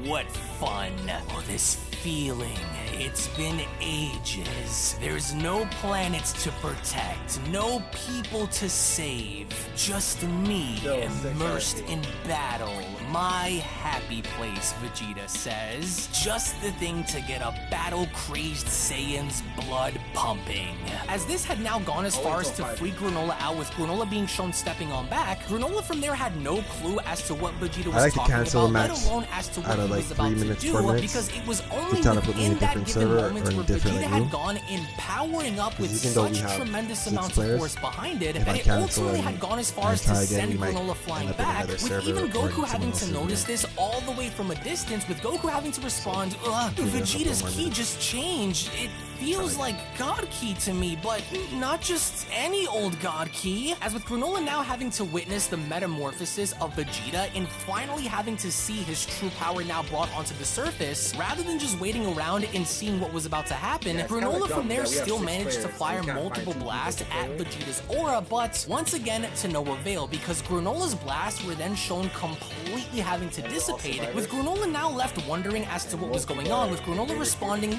"What fun. Oh, this feeling. It's been ages. There's no planets to protect, no people to save, just me immersed in battle. My happy place," Vegeta says. "Just the thing to get a battle-crazed Saiyan's blood pumping." As this had now gone as far as to free Granolah out, with Granolah being shown stepping on back, Granolah from there had no clue as to what Vegeta was like to talking cancel about, the let match alone as to what out he of, like, was about 3 to minutes, do, 4 minutes. because it was only trying to put me in within a that different given server moments or in where a different, Vegeta like, had room. gone in powering up with even though we such have tremendous 6 amounts players, of force behind it, if that I it cancel ultimately and- had gone as far and as to try again, send we might Granolah flying end up in back, another with server even or Goku someone having to else's notice server. this all the way from a distance, with Goku having to respond, Give it a couple Vegeta's more key minutes. just changed. It feels like God Key to me, but not just any old God Key. As with Granolah now having to witness the metamorphosis of Vegeta and finally having to see his true power now brought onto the surface, rather than just waiting around and seeing what was about to happen, Granolah from there still managed to fire multiple blasts at Vegeta's aura, but once again to no avail, because Granolah's blasts were then shown completely having to dissipate, with Granolah now left wondering as to what was going on, with Granolah responding,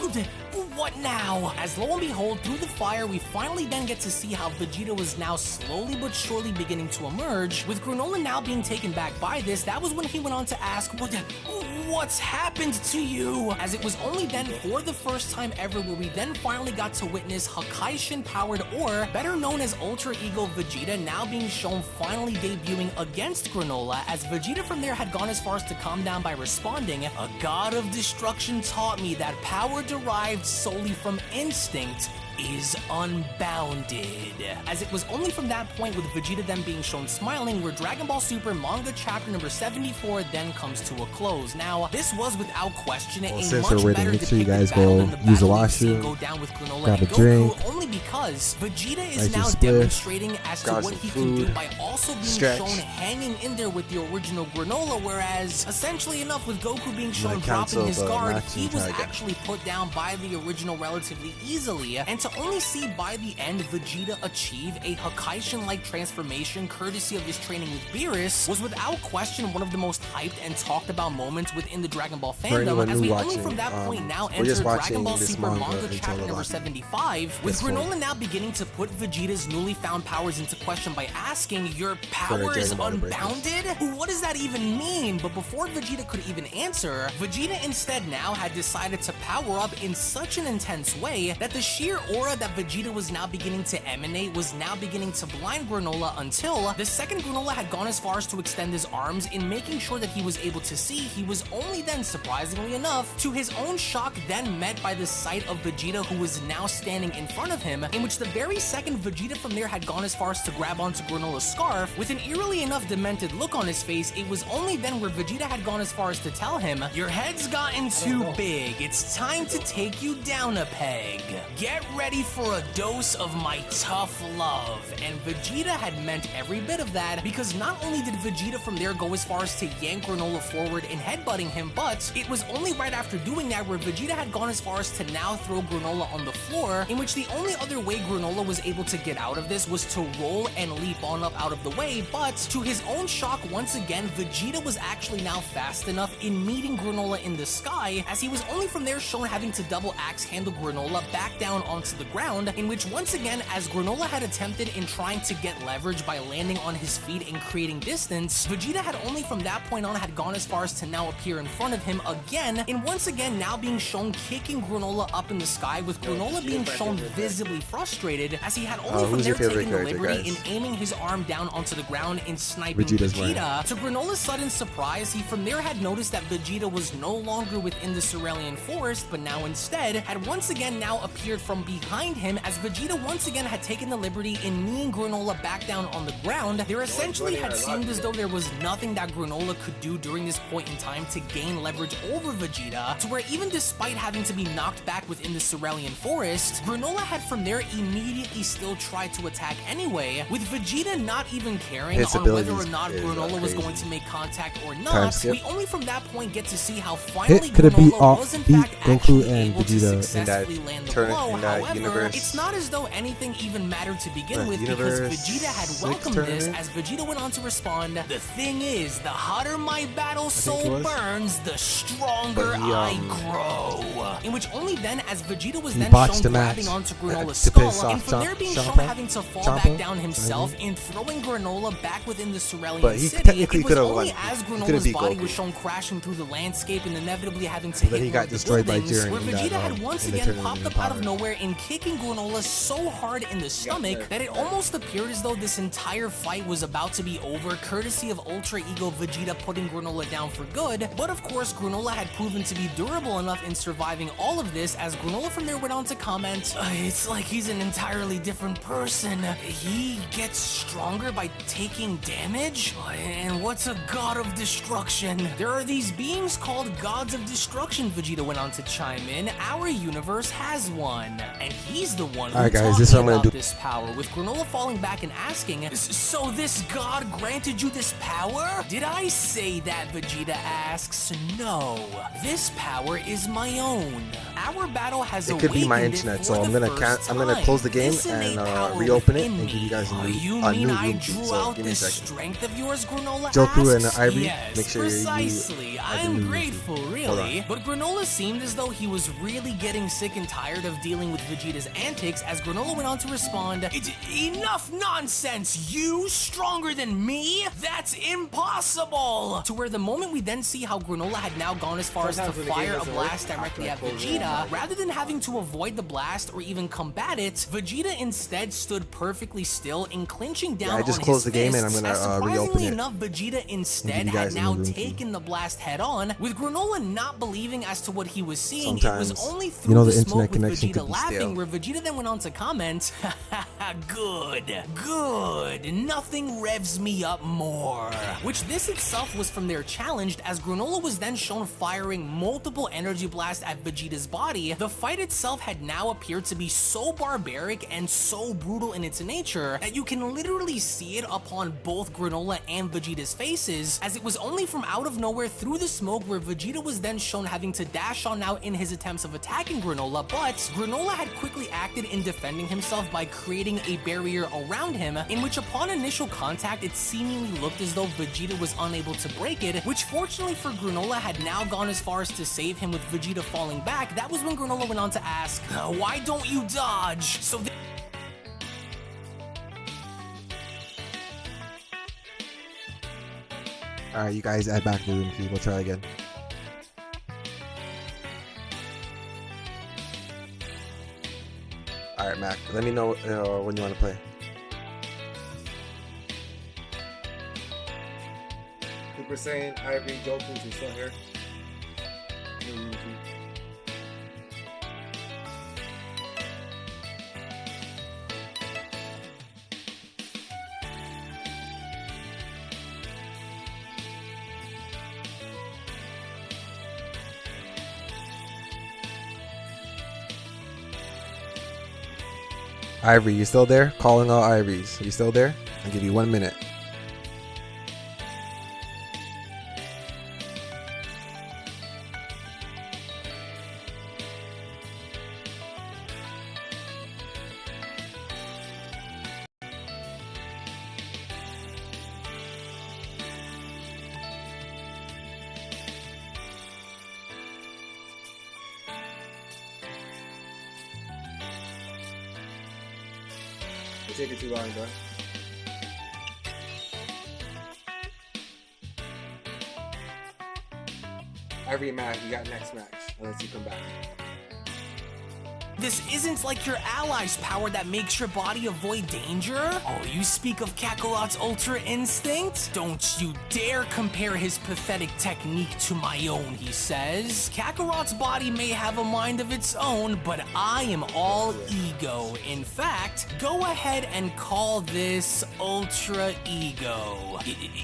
"What now?" As lo and behold, through the fire, we finally then get to see how Vegeta was now slowly but surely beginning to emerge. With Granolah now being taken back by this, that was when he went on to ask, "What's happened to you?" As it was only then for the first time ever where we then finally got to witness Hakaishin powered, or better known as Ultra Ego Vegeta, now being shown finally debuting against Granolah, as Vegeta from there had gone as far as to calm down by responding, "A god of destruction taught me that power derived solely from instinct is unbounded." As it was only from that point, with Vegeta then being shown smiling, where Dragon Ball Super Manga chapter number 74 then comes to a close. Now, this was without question a since much we're better waiting, make sure you depicted guys battle go than the use a battle we've seen washroom, go down with Granolah grab and a Goku, drink, only because Vegeta is light now your spliff, demonstrating as to grab what some he can do food, by also being stretch. shown hanging in there with the original Granolah, whereas essentially enough, with Goku being shown dropping his guard, he was actually put down by the original relatively easily, and to only see by the end Vegeta achieve a Hakaishin-like transformation courtesy of his training with Beerus was without question one of the most hyped and talked about moments within the Dragon Ball fandom, as we only from that point now enter Dragon Ball Super Manga chapter number 75, with Granolah now beginning to put Vegeta's newly found powers into question by asking, "Your power is unbounded? What does that even mean?" But before Vegeta could even answer, Vegeta instead now had decided to power up in such an intense way that the sheer aura that Vegeta was now beginning to emanate was now beginning to blind Granolah, until the second Granolah had gone as far as to extend his arms in making sure that he was able to see. He was only then, surprisingly enough, to his own shock, then met by the sight of Vegeta, who was now standing in front of him, in which the very second Vegeta from there had gone as far as to grab onto Granolah's scarf. With an eerily enough demented look on his face, it was only then where Vegeta had gone as far as to tell him, "Your head's gotten too big. It's time to take you down a peg. Get ready for a dose of my tough love." And Vegeta had meant every bit of that, because not only did Vegeta from there go as far as to yank Granolah forward and headbutting him, but it was only right after doing that where Vegeta had gone as far as to now throw Granolah on the floor, in which the only other way Granolah was able to get out of this was to roll and leap on up out of the way, but to his own shock, once again, Vegeta was actually now fast enough in meeting Granolah in the sky, as he was only from there shown having to double axe handle Granolah back down onto the ground, in which once again, as Granolah had attempted in trying to get leverage by landing on his feet and creating distance, Vegeta had only from that point on had gone as far as to now appear in front of him again, and once again now being shown kicking Granolah up in the sky, with Granolah being shown visibly frustrated, as he had only from there taken the liberty in aiming his arm down onto the ground and sniping Vegeta. To Granolah's sudden surprise, he from there had noticed that Vegeta was no longer within the Cerulean Forest, but now instead had once again now appeared from behind him, as Vegeta once again had taken the liberty in kneeing Granolah back down on the ground. There essentially had seemed as though there was nothing that Granolah could do during this point in time to gain leverage over Vegeta, to where even despite having to be knocked back within the Cerulean Forest, Granolah had from there immediately still tried to attack anyway, with Vegeta not even caring on whether or not Granolah was going to make contact or not. We only from that point get to see how finally Granolah was in fact actually able to successfully land the blow. However, it's not as though anything even mattered to begin with, because Vegeta had welcomed this, as Vegeta went on to respond, "The thing is, the hotter my battle soul burns, the stronger I grow." In which only then, as Vegeta was then shown grabbing onto Granolah's skull, and from there being shown having to fall back down himself and throwing Granolah back within the Cerulean City, it was only as Granolah's body was shown crashing through the landscape and inevitably having to hit one of the buildings, where Vegeta had once again popped up out of nowhere and kicking Granolah so hard in the stomach that it almost appeared as though this entire fight was about to be over, courtesy of Ultra Ego Vegeta putting Granolah down for good. But of course, Granolah had proven to be durable enough in surviving all of this, as Granolah from there went on to comment, it's like he's an entirely different person. He gets stronger by taking damage? And what's a god of destruction? There are these beings called gods of destruction, Vegeta went on to chime in. Our universe has one, and he's the one who's guys, this is what I'm gonna about do. this power, with Granolah falling back and asking, so this god granted you this power? Did I say that, Vegeta asks. No, this power is my own. Our battle has It could be my awakened internet, for so I'm the gonna first I'm gonna time. close the game This innate and power reopen it within and give you guys a me. new You a mean new I room drew key. So out give me a this second. strength of yours, Granolah Joku and asks? Ivory, Yes, make sure you precisely. have the I'm new grateful, room key. really. Hold But Granolah seemed as though he was really getting sick and tired of dealing with Vegeta's antics, as Granolah went on to respond, enough nonsense! You stronger than me? That's impossible! To where the moment we then see how Granolah had now gone as far as to Sometimes when the game fire a doesn't work, blast directly at after I close it, Vegeta, rather than having to avoid the blast or even combat it, Vegeta instead stood perfectly still and clinching down I just on closed his the game and I'm fists, gonna, as surprisingly reopen it enough, Vegeta instead you had guys a now new room key. taken the blast head on, with Granolah not believing as to what he was seeing. It Sometimes, was only you through know, the the internet smoke with connection Vegeta could be laughing, stale. where Vegeta then went on to comment, good, nothing revs me up more. Which this itself was from their challenged, as Granolah was then shown firing multiple energy blasts at Vegeta's body. The fight itself had now appeared to be so barbaric and so brutal in its nature that you can literally see it upon both Granolah and Vegeta's faces, as it was only from out of nowhere through the smoke where Vegeta was then shown having to dash on out in his attempts of attacking Granolah, but Granolah had quickly acted in defending himself by creating a barrier around him, in which upon initial contact it seemingly looked as though Vegeta was unable to break it, which fortunately for Granolah had now gone as far as to save him with Vegeta falling back. That was when Granolah went on to ask, why don't you dodge? So Alright, you guys add back the room key. We'll try again. Alright, Mac. Let me know when you want to play. Super Saiyan, Ivory, Goku, you still here? Ivory, you still there? Calling all Ivories. You still there? I'll give you 1 minute. You're taking too long, bro. Ivory and Mac, you got next match. Unless you come back. this isn't like your ally's power that makes your body avoid danger? Oh, you speak of Kakarot's Ultra Instinct? Don't you dare compare his pathetic technique to my own, he says. Kakarot's body may have a mind of its own, but I am all ego. In fact, go ahead and call this Ultra Ego.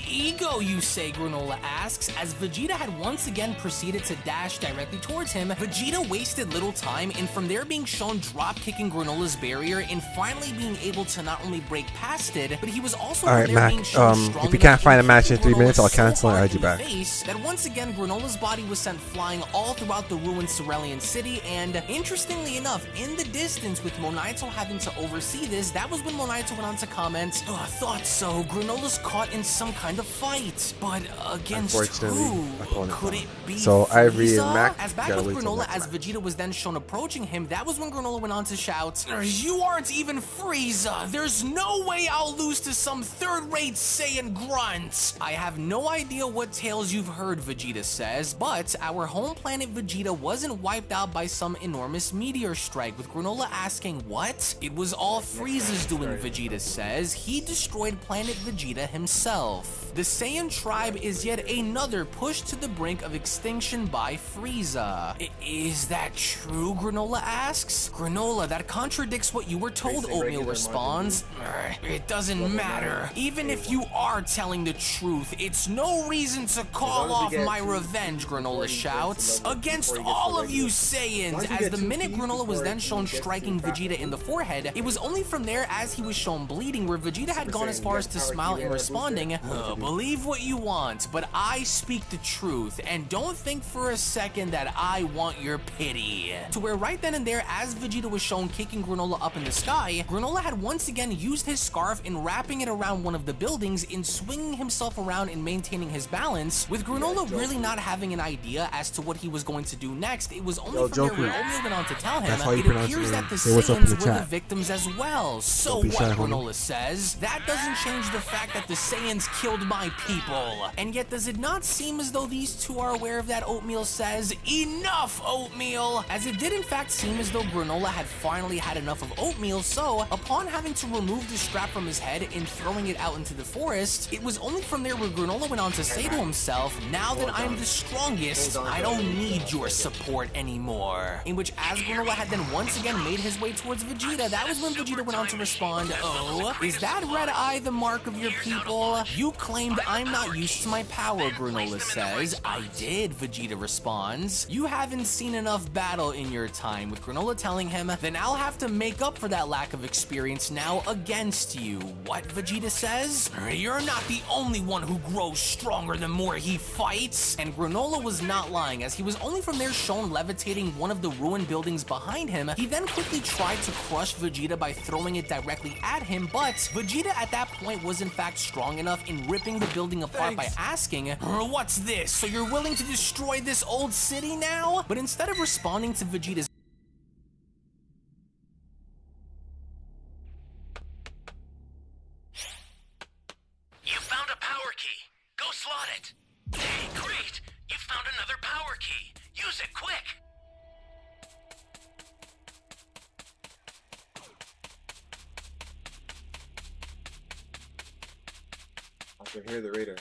Ego, you say, Granolah asks, as Vegeta had once again proceeded to dash directly towards him. Vegeta wasted little time, and from there being shown drop-kicking Granola's barrier and finally being able to not only break past it, but he was also Alright, from there Mac, being shown strong if you can't enough find a to match in kick 3 minutes, I'll Granolah cancel and so add you hard back. in the face that once again Granola's body was sent flying all throughout the ruined Cerulean City, and interestingly enough, in the distance with Monaito having to oversee this, that was when Monaito went on to comment, "Oh, I thought so, Granola's caught in some kind of fight, but against Unfortunately, who? opponent Could won. it be So, Ivory and Frieza?" Mac, As back gotta with wait till Granolah, next as match. Vegeta was then shown approaching him, that was was when Granolah went on to shout, "You aren't even Frieza! There's no way I'll lose to some third-rate Saiyan grunt!" I have no idea what tales you've heard, Vegeta says, but our home planet Vegeta wasn't wiped out by some enormous meteor strike, with Granolah asking, what? It was all Frieza's doing, Vegeta says. He destroyed planet Vegeta himself. The Saiyan tribe is yet another pushed to the brink of extinction by Frieza. Is that true, Granolah asks? Granolah, that contradicts what you were told, Oatmeal responds. It doesn't matter. Even if you are telling the truth, it's no reason to call off my revenge, Granolah shouts. Against all of you Saiyans! As the minute Granolah was then shown striking Vegeta in the forehead, it was only from there as he was shown bleeding where Vegeta had gone as far as to smile in responding, believe what you want, but I speak the truth, and don't think for a second that I want your pity. To where right then and there, as Vegeta was shown kicking Granolah up in the sky, Granolah had once again used his scarf in wrapping it around one of the buildings, in swinging himself around and maintaining his balance, with Granolah really not having an idea as to what he was going to do next. It was only from there where Oatmeal went on to tell him, it appears that the Saiyans were the victims as well. So what, Granolah says? That doesn't change the fact that the Saiyans killed my people. And yet does it not seem as though these two are aware of that, Oatmeal says? Enough, Oatmeal! As it did in fact seem as though Granolah had finally had enough of Oatmeal, so upon having to remove the strap from his head and throwing it out into the forest, it was only from there where Granolah went on to say to himself, now that I'm the strongest, I don't need your support anymore. In which as Granolah had then once again made his way towards Vegeta, that was when Vegeta went on to respond, oh, is that red eye the mark of your people? You claimed I'm not used to my power, Granolah says. I did, Vegeta responds. You haven't seen enough battle in your time, with Granolah telling him, then I'll have to make up for that lack of experience now against you. What, Vegeta says? You're not the only one who grows stronger the more he fights. And Granolah was not lying, as he was only from there shown levitating one of the ruined buildings behind him. He then quickly tried to crush Vegeta by throwing it directly at him, but Vegeta at that point was in fact strong enough in ripping the building apart by asking, what's this? So you're willing to destroy this old city now? But instead of responding to Vegeta's You found a power key. Go slot it. Hey, great! You found another power key. Use it quick. I can hear the radar.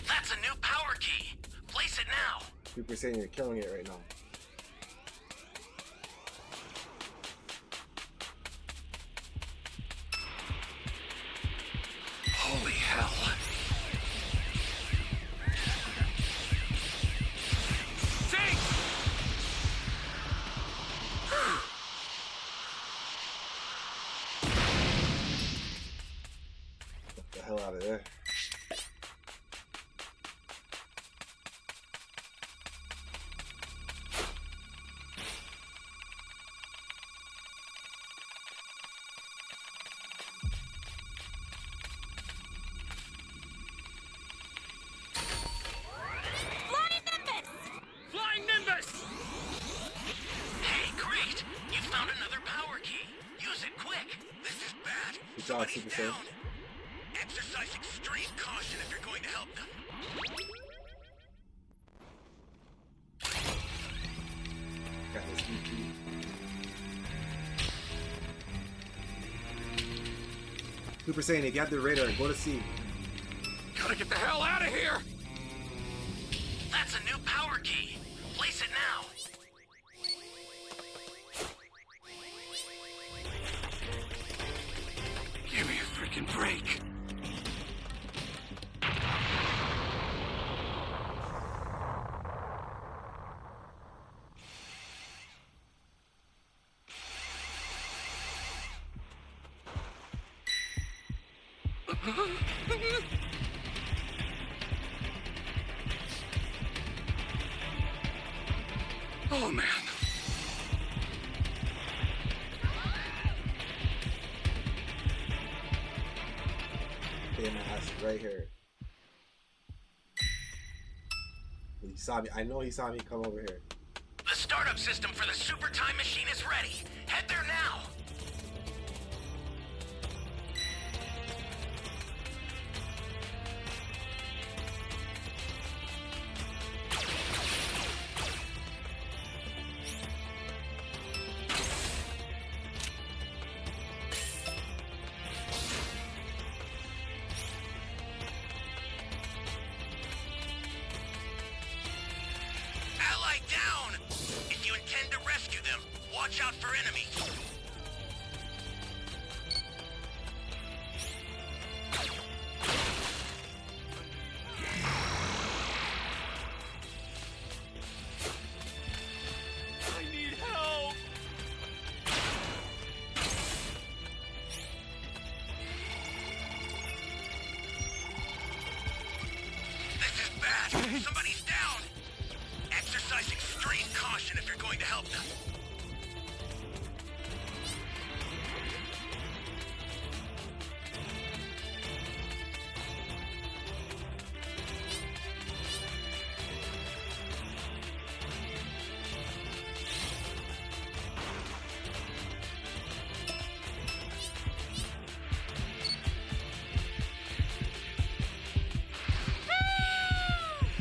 That's a new power key. Place it now. People are saying you're killing it right now. Holy hell. Sing! Get the hell out of there. Flying Nimbus! Hey, great! You found another power key. Use it quick. This is bad. Good job, Super Saiyan. Exercise extreme caution if you're going to help them. Got this EP. Super Saiyan, you got the radar. Go to C. Gotta get the hell out of here! That's a new power key. Place it now. Give me a freaking break. Oh, man. Okay, my ass is right here. He saw me. I know he saw me come over here. The startup system for the super time machine is ready. Head there now. Ally down! If you intend to rescue them, watch out for enemies. I need help. This is bad. Somebody's down. Exercise extreme caution if you're going to help them.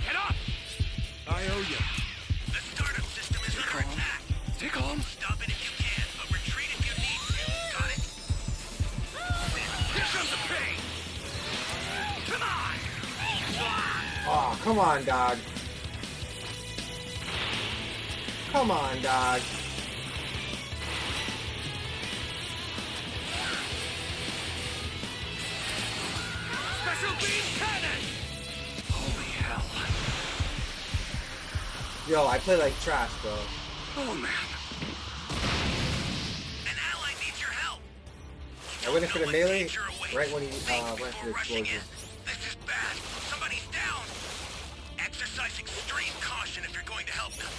Get up. I owe you. The startup system is under attack. Stay calm. Stop it if you can, but retreat if you need to. Got it? Here comes the pain. Come on. Oh, come on, dog. Come on, dog. Special beam cannon. Holy hell. Yo, I play like trash, bro. Oh, man. An ally needs your help. I went in for the No melee danger awaits. right when he Think went for before the rushing explosion. in. This is bad. Somebody's down. Exercise extreme caution if you're going to help them.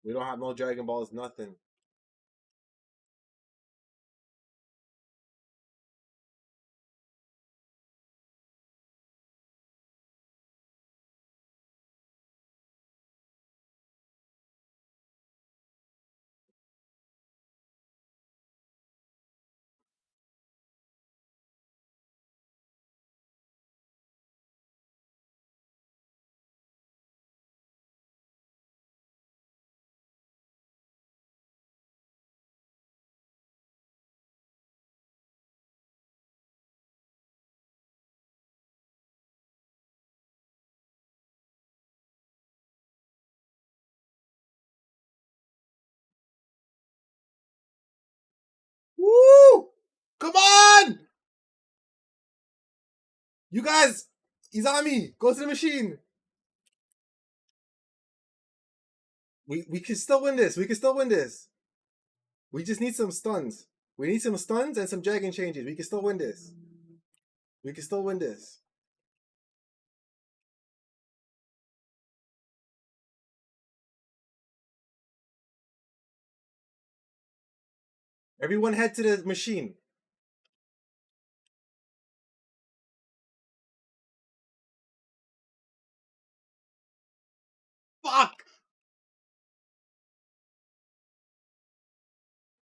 We don't have no Dragon Balls, nothing. Woo! Come on! You guys, he's on me. Go to the machine. We can still win this. We can still win this. We just need some stuns. We need some stuns and some dragon changes. We can still win this. We can still win this. Everyone head to the machine. Fuck!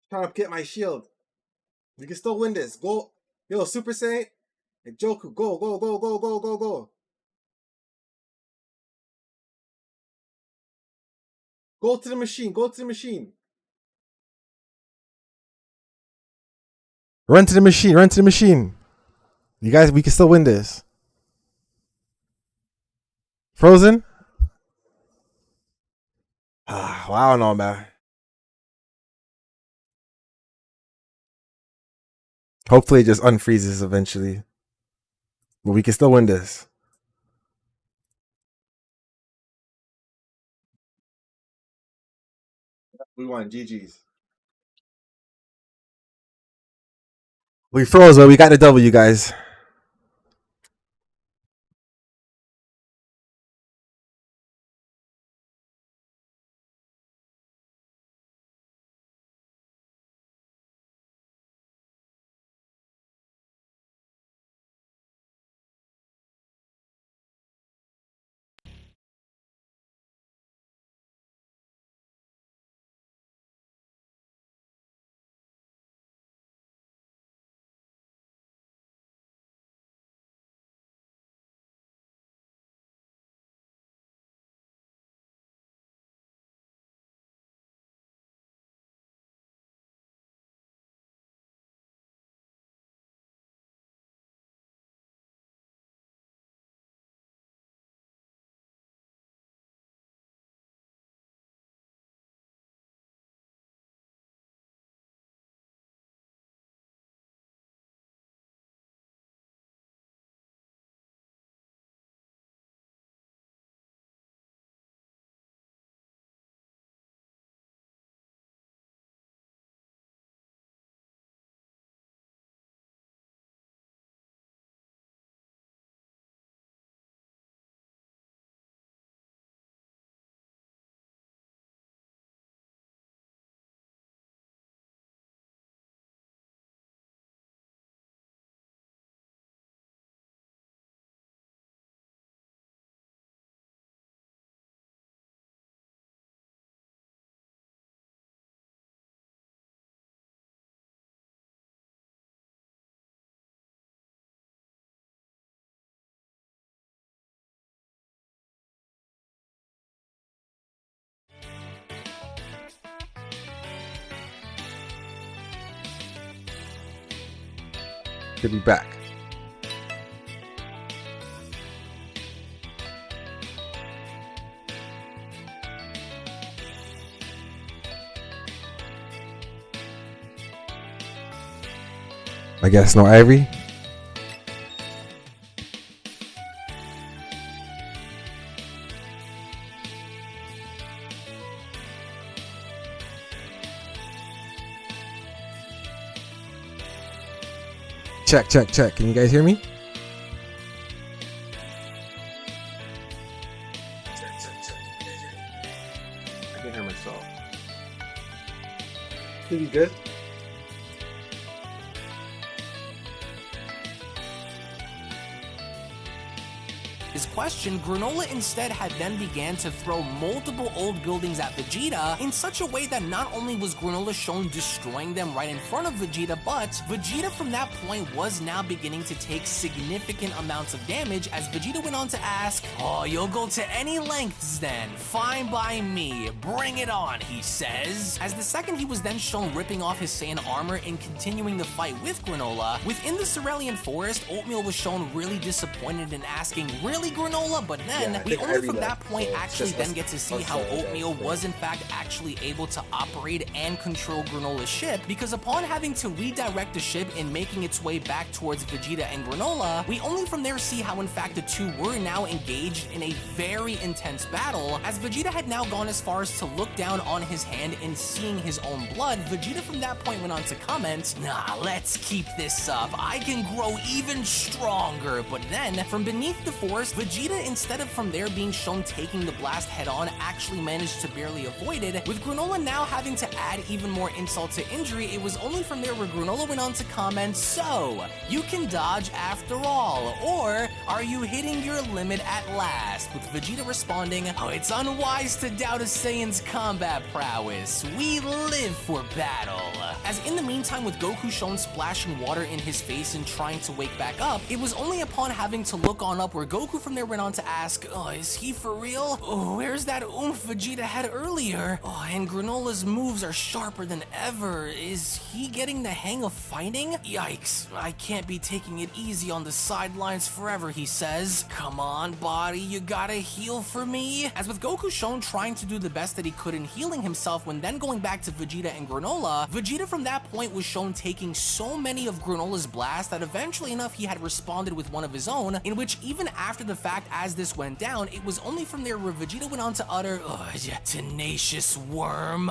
Trying to get my shield. We can still win this. Go. Yo, Super Saiyan. And Joku, go, go, go, go, go, go, go. Go to the machine. Go to the machine. Run to the machine. Run to the machine. You guys, we can still win this. Frozen? Well, I don't know, man. Hopefully it just unfreezes eventually. But we can still win this. We won. GG's. We froze, but we got the W, guys. Should be back. I guess no Ivory. Check, check, check. Can you guys hear me? I can hear myself. Think you good? His question, Granolah instead had then began to throw multiple old buildings at Vegeta in such a way that not only was Granolah shown destroying them right in front of Vegeta, but Vegeta from that point was now beginning to take significant amounts of damage as Vegeta went on to ask, "Oh, you'll go to any lengths then. Fine by me. Bring it on," he says. As the second he was then shown ripping off his Saiyan armor and continuing the fight with Granolah, within the Cerulean Forest, Oatmeal was shown really disappointed and asking, "Really, Granolah?" But then, Yeah, we only Ivory from that left, point so actually just then us- get to see us how guys, Oatmeal yeah. was in fact actually able to operate and control Granolah's ship, because upon having to redirect the ship and making its way back towards Vegeta and Granolah, we only from there see how in fact the two were now engaged in a very intense battle, as Vegeta had now gone as far as to look down on his hand and seeing his own blood. Vegeta from that point went on to comment, "Nah, let's keep this up. I can grow even stronger." But then, from beneath the forest, Vegeta, instead of from there being shown taking the blast head on, actually managed to barely avoid it. With Granolah now having to add even more insult to injury, it was only from there where Granolah went on to comment, "So, you can dodge after all, or are you hitting your limit at last?" With Vegeta responding, "Oh, it's unwise to doubt a Saiyan's combat prowess. We live for battle." as in the meantime with Goku shown splashing water in his face and trying to wake back up, it was only upon having to look on up where Goku from there went on to ask, oh, is he for real? Oh, where's that oomph Vegeta had earlier? Oh, and Granola's moves are sharper than ever. Is he getting the hang of fighting? Yikes, I can't be taking it easy on the sidelines forever, he says. Come on, body, you gotta heal for me. As with Goku shown trying to do the best that he could in healing himself when then going back to Vegeta and Granolah, Vegeta from that point was shown taking so many of Granola's blasts that eventually enough he had responded with one of his own, in which even after the fact as this went down, it was only from there where Vegeta went on to utter, tenacious worm,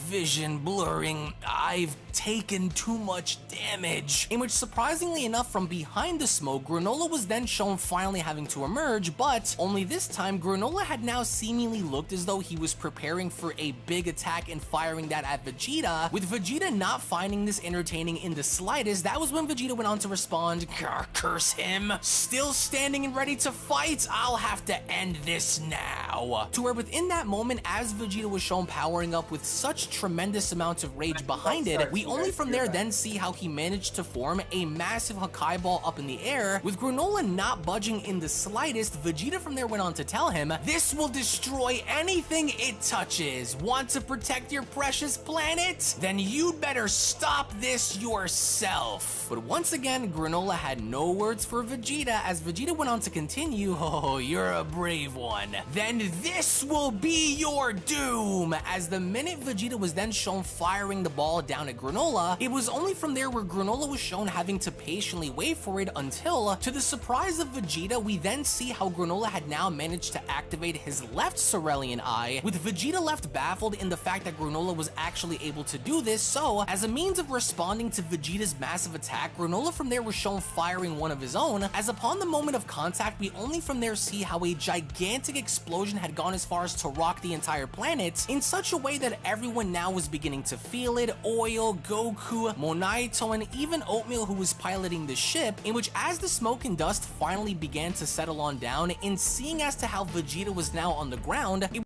vision blurring, I've taken too much damage, in which surprisingly enough from behind the smoke, Granolah was then shown finally having to emerge, but only this time Granolah had now seemingly looked as though he was preparing for a big attack and firing that at Vegeta. With Vegeta not finding this entertaining in the slightest, that was when Vegeta went on to respond, curse him, still standing and ready to fight, I'll have to end this now. To where within that moment, as Vegeta was shown powering up with such tremendous amounts of rage behind it, we only from there then see how he managed to form a massive Hakai ball up in the air, with Granolah not budging in the slightest. Vegeta from there went on to tell him, this will destroy anything it touches. Want to protect your precious planet? Then you'd better stop this yourself. But once again, Granolah had no words for Vegeta as Vegeta went on to continue, oh, you're a brave one. Then this will be your doom. As the minute Vegeta was then shown firing the ball down at Granolah, it was only from there where Granolah was shown having to patiently wait for it until, to the surprise of Vegeta, we then see how Granolah had now managed to activate his left Cerulean Eye, with Vegeta left baffled in the fact that Granolah was actually able to do this. So, as a means of responding to Vegeta's massive attack, Granolah from there was shown firing one of his own, as upon the moment of contact, we only from there see how a gigantic explosion had gone as far as to rock the entire planet in such a way that everyone now was beginning to feel it. Oil, Goku, Monaito, and even Oatmeal, who was piloting the ship, in which as the smoke and dust finally began to settle on down, in seeing as to how Vegeta was now on the ground, it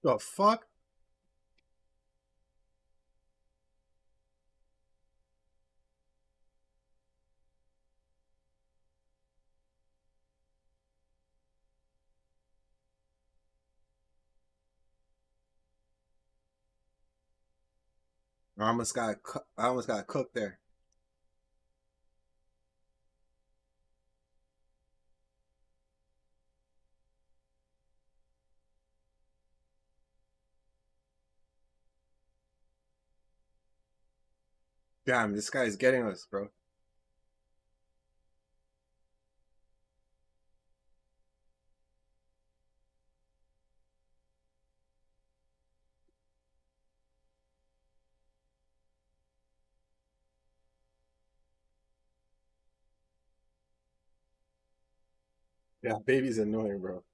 The fuck? I almost got cooked there. Damn, this guy's getting us, bro. Yeah, baby's annoying, bro.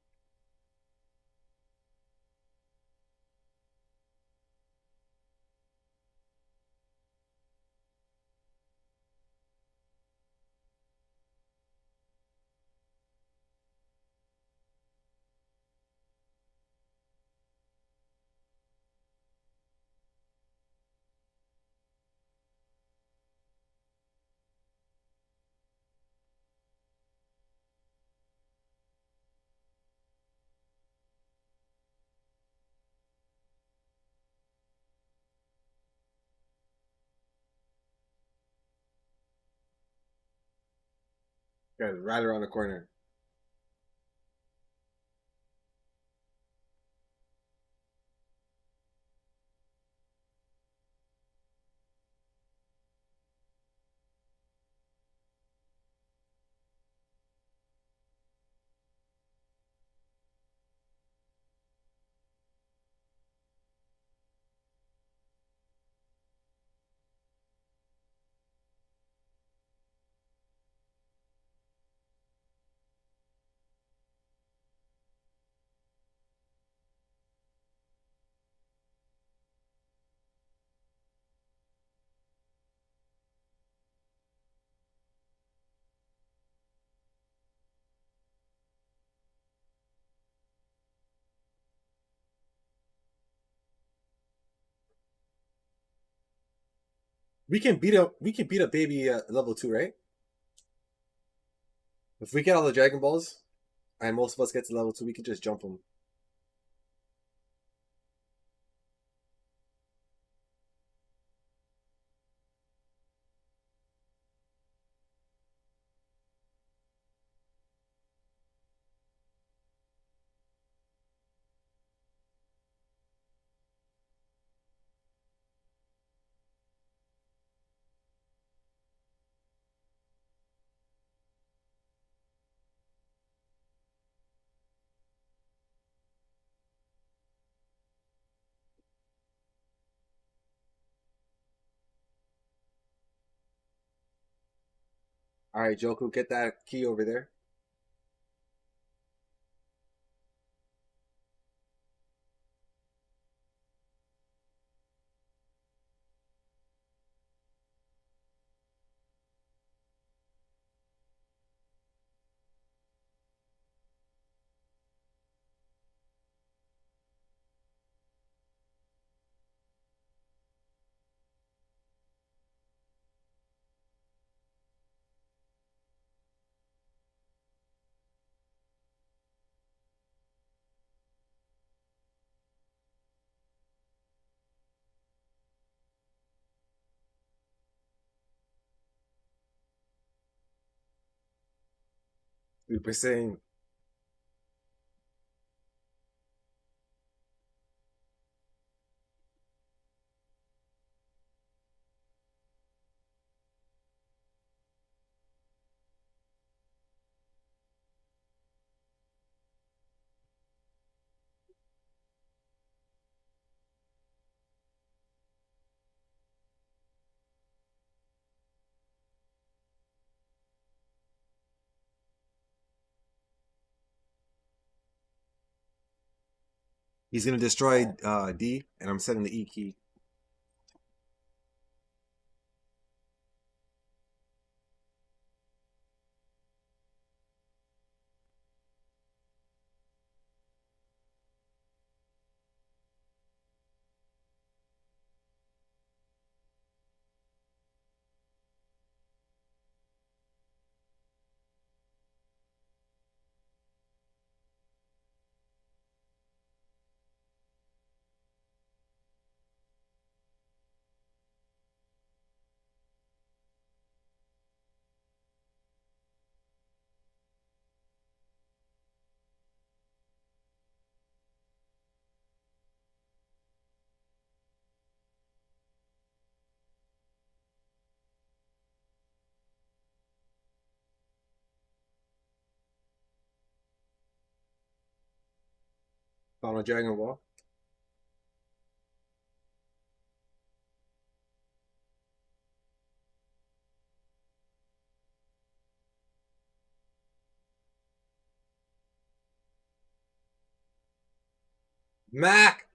Guy's right around the corner. We can beat up. We can beat up baby at level 2, right? If we get all the Dragon Balls, and most of us get to level 2, we can just jump them. All right, Joku, get that key over there. We're saying he's gonna destroy D, and I'm setting the E key. Found a Dragon Ball. Mac.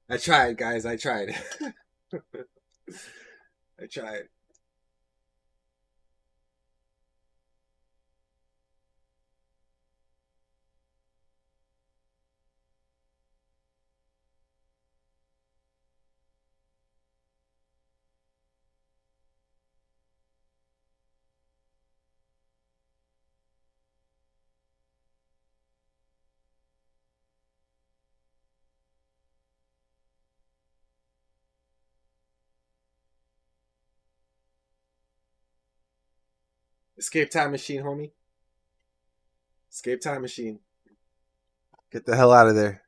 I tried, guys. I tried. I tried. Escape time machine, homie. Escape time machine. Get the hell out of there.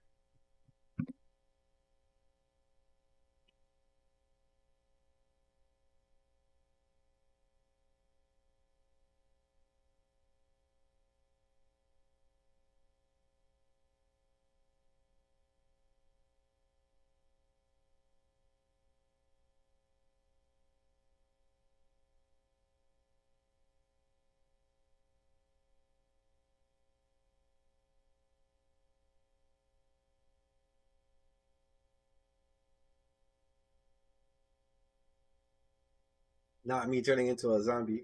Not me turning into a zombie.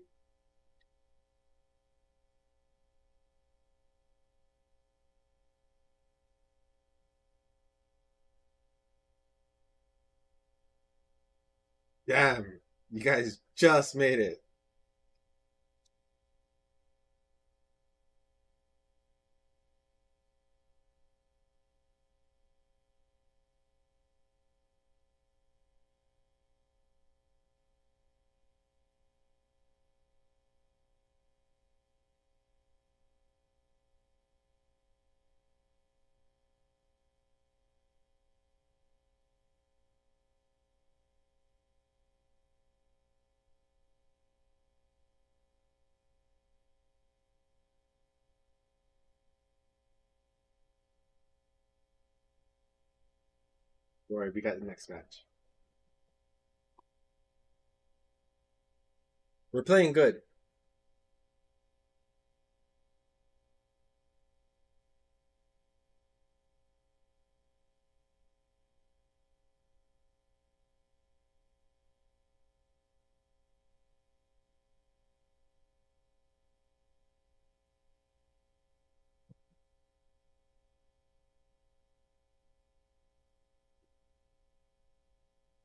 Damn, you guys just made it. Don't worry, we got the next match. We're playing good.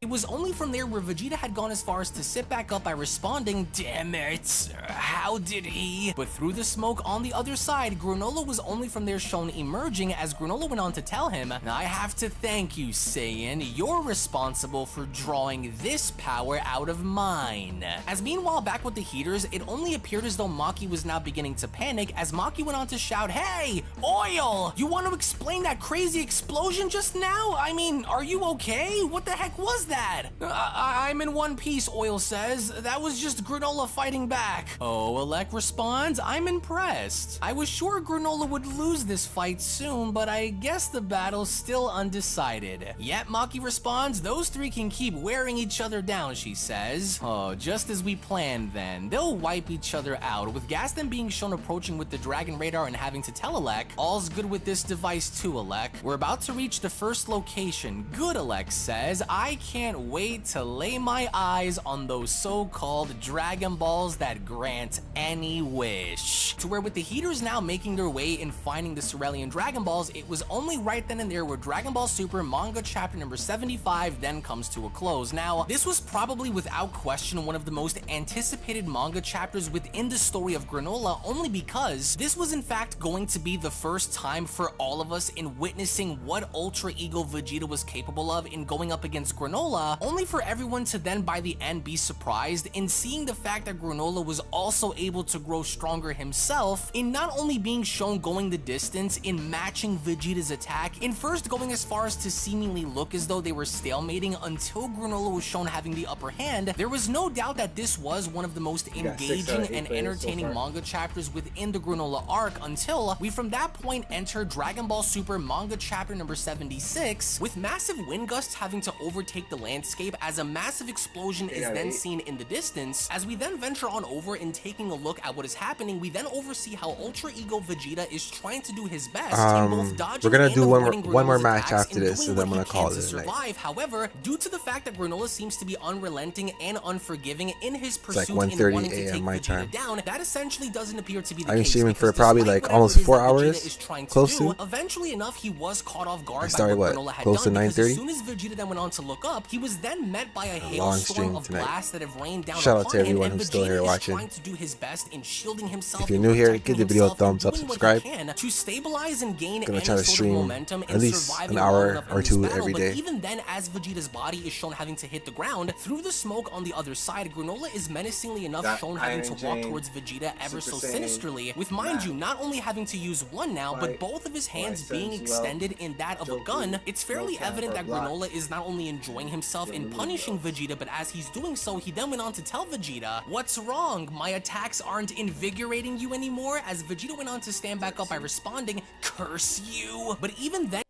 It was only from there where Vegeta had gone as far as to sit back up by responding, "Damn it, how did he?" But through the smoke on the other side, Granolah was only from there shown emerging, as Granolah went on to tell him, "I have to thank you, Saiyan. You're responsible for drawing this power out of mine." As meanwhile, back with the heaters, it only appeared as though Maki was now beginning to panic, as Maki went on to shout, "Hey, Oil! You want to explain that crazy explosion just now? I mean, are you okay? What the heck was that?" I'm in one piece, Oil says. "That was just Granolah fighting back." Oh, Alec responds, "I'm impressed. I was sure Granolah would lose this fight soon, but I guess the battle's still undecided." Yet Maki responds, "Those three can keep wearing each other down," she says. Oh, just as we planned then. They'll wipe each other out, with Gaston being shown approaching with the Dragon Radar and having to tell Alec, "All's good with this device too, Alec. We're about to reach the first location." "Good," Alec says. "I can't wait to lay my eyes on those so-called Dragon Balls that grant any wish." To where with the heaters now making their way in finding the Cerulean Dragon Balls, it was only right then and there where Dragon Ball Super Manga chapter number 75 then comes to a close. Now, this was probably without question one of the most anticipated manga chapters within the story of Granolah, only because this was in fact going to be the first time for all of us in witnessing what Ultra Ego Vegeta was capable of in going up against Granolah, only for everyone to then by the end be surprised in seeing the fact that Granolah was also able to grow stronger himself, in not only being shown going the distance in matching Vegeta's attack, in first going as far as to seemingly look as though they were stalemating until Granolah was shown having the upper hand. There was no doubt that this was one of the most engaging and entertaining manga chapters within the Granolah arc, until we from that point enter Dragon Ball Super Manga chapter number 76, with massive wind gusts having to overtake the landscape as a massive explosion is 8 out of then 8. seen in the distance. As we then venture on over and taking a look at what is happening, we then oversee how Ultra Ego Vegeta is trying to do his best in both dodging we're gonna and do avoiding one more Granola's match attacks after and this, doing and then I'm what gonna he call can it to a night. survive. However, due to the fact that Granolah seems to be unrelenting and unforgiving in his pursuit like in 1:30 wanting to a.m. take my Vegeta time. down, that essentially doesn't appear to be the I've been case. streaming for because probably despite like whatever almost it is 4 that Vegeta hours, is trying to close do, to. eventually enough, he was caught off guard by started what what, Granolah had close done, to because 9:30? as soon as Vegeta then went on to look up, he was then met by a long hailstorm stream of tonight. blasts that have rained down Shout out upon to everyone him, and who's still Vegeta here is watching. trying to do his best in shielding himself. If you're and new here, protecting give the video a himself and thumbs up, doing what he subscribe. can to stabilize and gain Gonna any try to sort of stream momentum at and least surviving an long hour enough or in this two battle. every But day. even then, as Vegeta's body is shown having to hit the ground, through the smoke on the other side, Granolah is menacingly enough That shown having to Iron walk Chain, towards Vegeta ever Super so Saiyan, sinisterly, with, mind you, not only having to use one now, but Fight, both of his hands Fight, being Sensual, extended in that of a Goku, gun. It's fairly no cap evident or that block. Granolah is not only enjoying himself in punishing Vegeta, but as he's doing so, he then went on to tell Vegeta, "What's wrong? My attacks aren't invigorating you anymore?" As Vegeta went on to stand back up by responding, "Curse you!" But even then,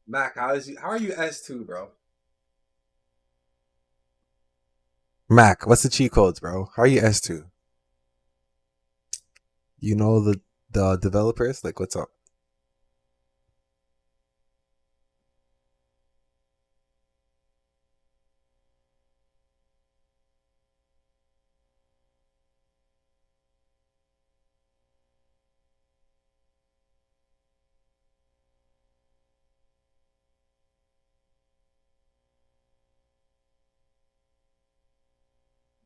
Mac, how are you S2, bro? Mac, what's the cheat codes, bro? How are you S2? You know the developers? Like, what's up?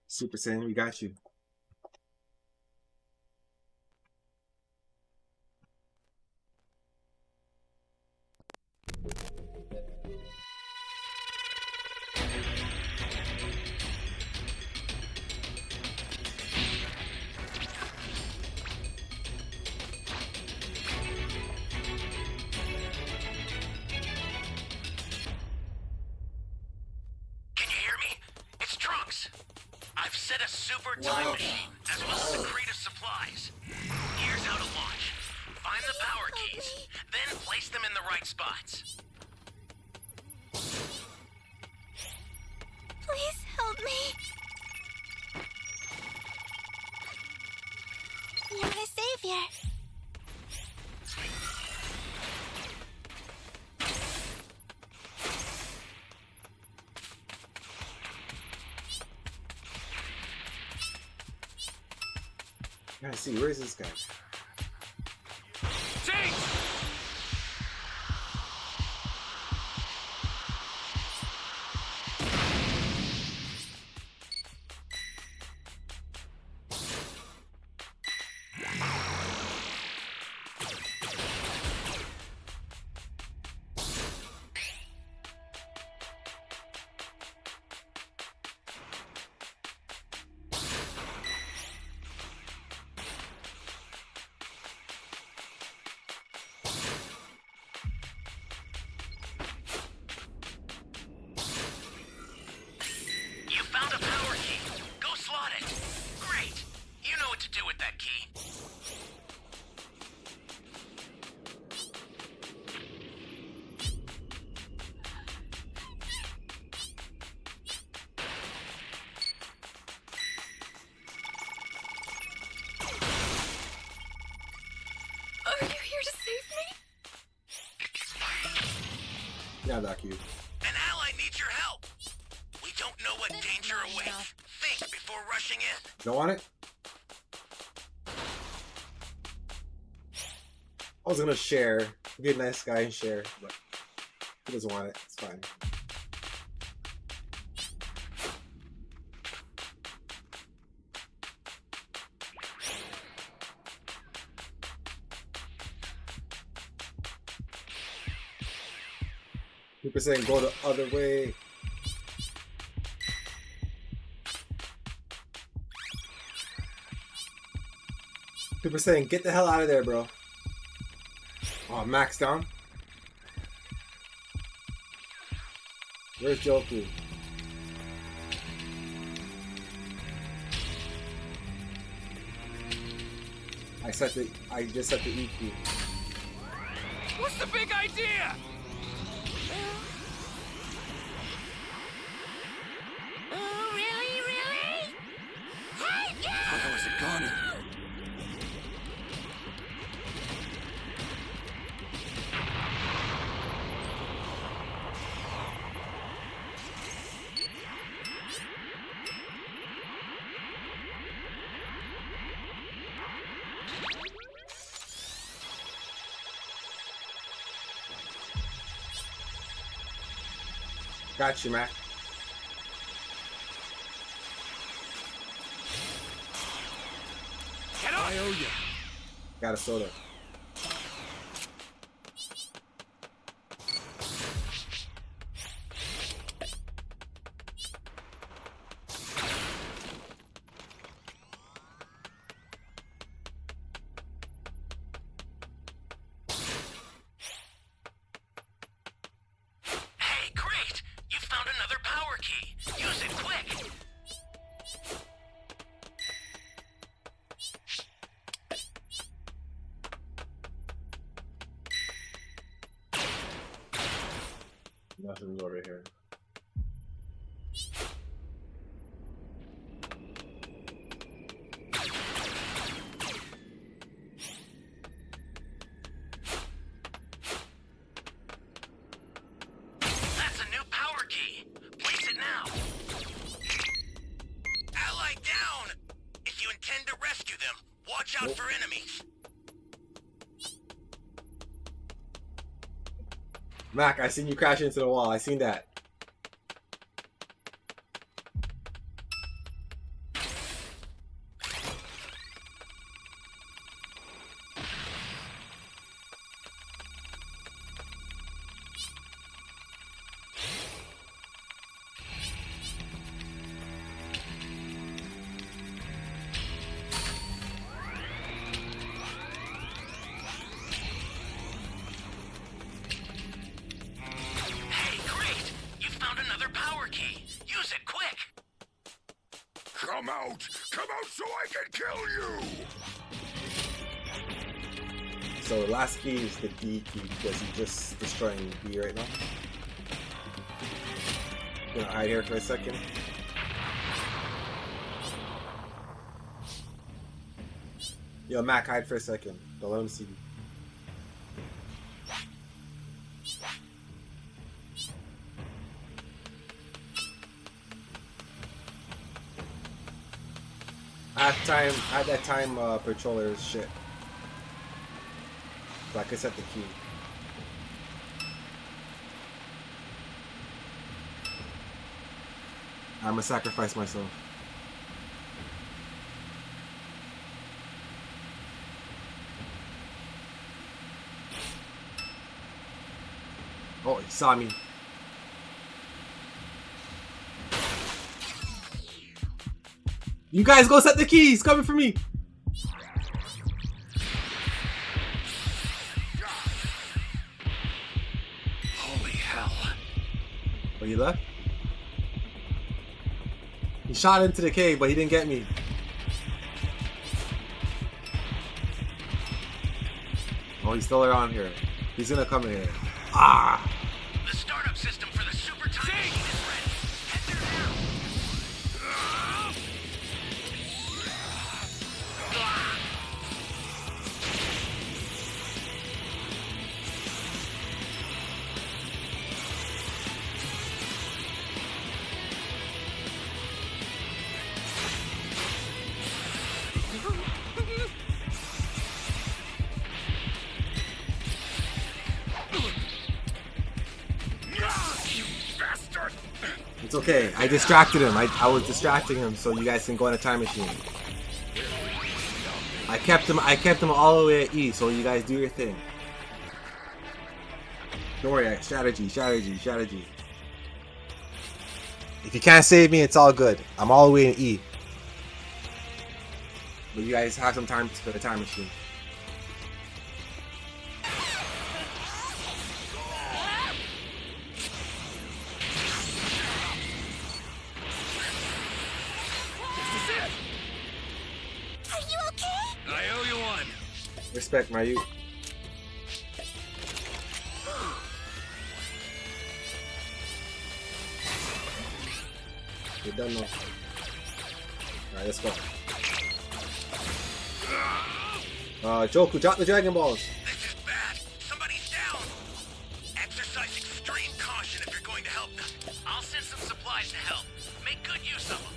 Super Saiyan, we got you. Can you hear me? It's Trunks. I've set a super time machine, as well as a crate of supplies. Here's how to launch. Find the power keys, then place them in the right spots. Please help me. You're my savior. Gotta see, where's this guy? Change! You found a power key. Go slot it. Great. You know what to do with that key. Are you here to save me? Yeah, back you. An ally needs your help. We don't know what danger awaits. Think before rushing in. Don't want it? I was gonna share. Be a nice guy and share, but he doesn't want it. It's fine. People saying go the other way. People saying get the hell out of there, bro. Oh, Max down. Where's Goku? I just set the E key. What's the big idea? Really? Hey, yeah! Oh, that was a gun. Got you, Mac. Get up! I owe you. Got a soda. Hey, great! You found another power key. Use it quick. Nothing's over here. That's a new power key. Place it now. Ally down! If you intend to rescue them, watch out for enemies. Mac, I seen you crash into the wall. I seen that. Hey, great! You found another power key. Use it quick. Come out! Come out so I can kill you! So the last key is the D key because he's just destroying B right now. Gonna hide here for a second. Yo, Mac, hide for a second. Don't let him see you. At that time, patroller's shit. So I could set the key. I'm gonna sacrifice myself. Oh, he saw me. You guys go set the keys. Coming for me. Holy hell. Oh, you left? He shot into the cave, but he didn't get me. Oh, he's still around here. He's gonna come in here. Ah! The startup system for the super time machine is ready. Head there now. You bastard! It's okay. I distracted him. I was distracting him so you guys can go on a time machine. I kept him all the way at E, so you guys do your thing. Don't worry, strategy. If you can't save me, it's all good. I'm all the way in E. But you guys have some time for the time machine. Respect, my youth. You're done now. Alright, let's go. Joku, drop the Dragon Balls. This is bad. Somebody's down. Exercise extreme caution if you're going to help them. I'll send some supplies to help. Make good use of them.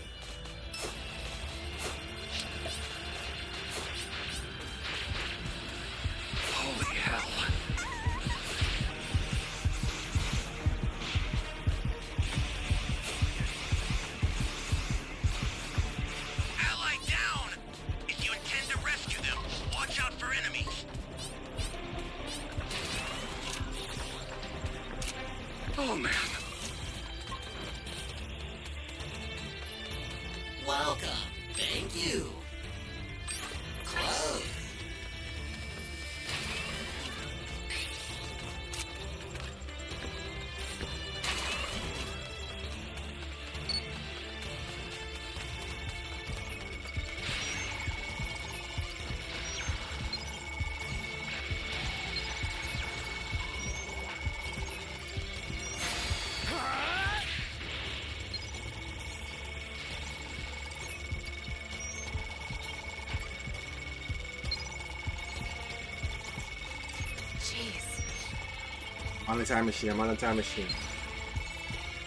Holy hell. Ally down! If you intend to rescue them, watch out for enemies. Oh man. Welcome. Thank you. Close. Jeez. I'm on the time machine. I'm on the time machine.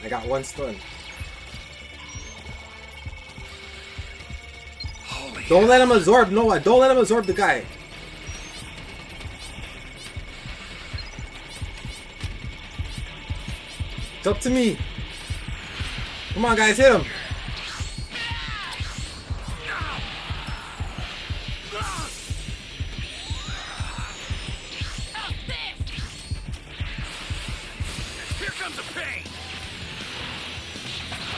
I got one stun. Holy Don't let him absorb Noah. Don't let him absorb the guy. It's up to me. Come on, guys. Hit him. Here comes a pain!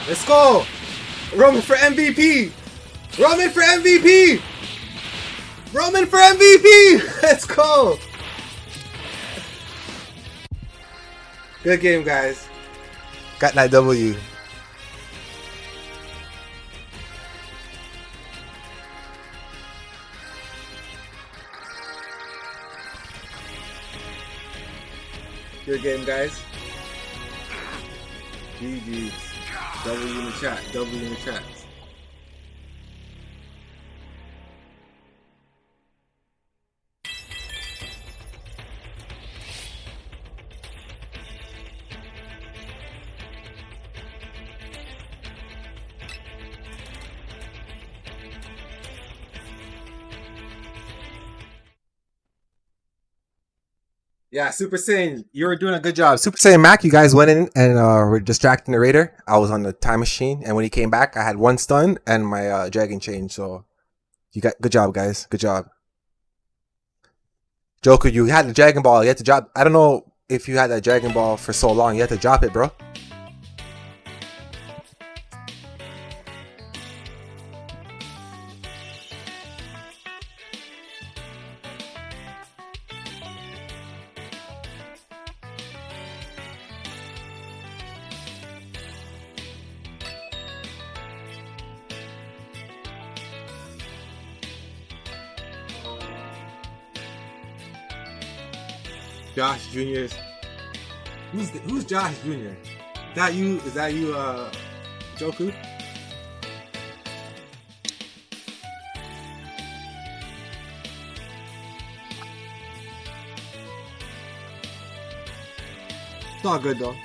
Let's go. Roman for MVP. Roman for MVP. Roman for MVP. Let's go. Good game, guys. Got that W. Good game, guys. GG's. W in the chat. W in the chat. Yeah, Super Saiyan, you were doing a good job. Super Saiyan Mac, you guys went in and were distracting the Raider. I was on the time machine, and when he came back, I had one stun and my dragon change. So, you got good job, guys. Good job. Joker, you had the Dragon Ball. You had to drop. I don't know if you had that Dragon Ball for so long. You had to drop it, bro. Josh Jr.'s. Who's Josh Jr.? Is that you? Is that you, Joku? It's all good though.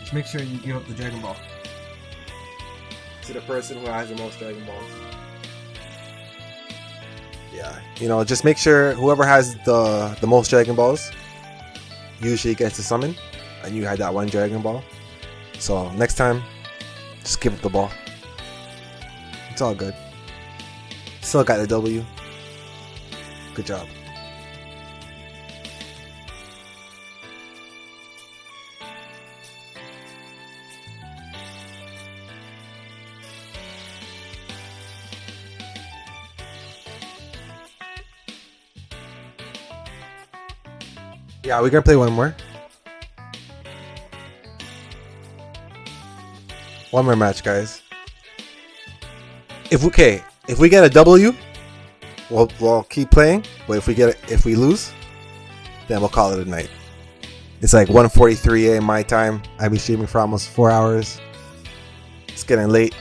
Just make sure you give up the Dragon Ball to the person who has the most Dragon Balls. Yeah, you know, just make sure whoever has the most Dragon Balls usually gets to summon, and you had that one Dragon Ball. So next time, just give up the ball. It's all good. Still got the W. Good job. Yeah, we're gonna play one more. One more match, guys. If we get a W, we'll keep playing. But if we lose, then we'll call it a night. It's like 1:43 a.m. my time. I've been streaming for almost 4 hours. It's getting late.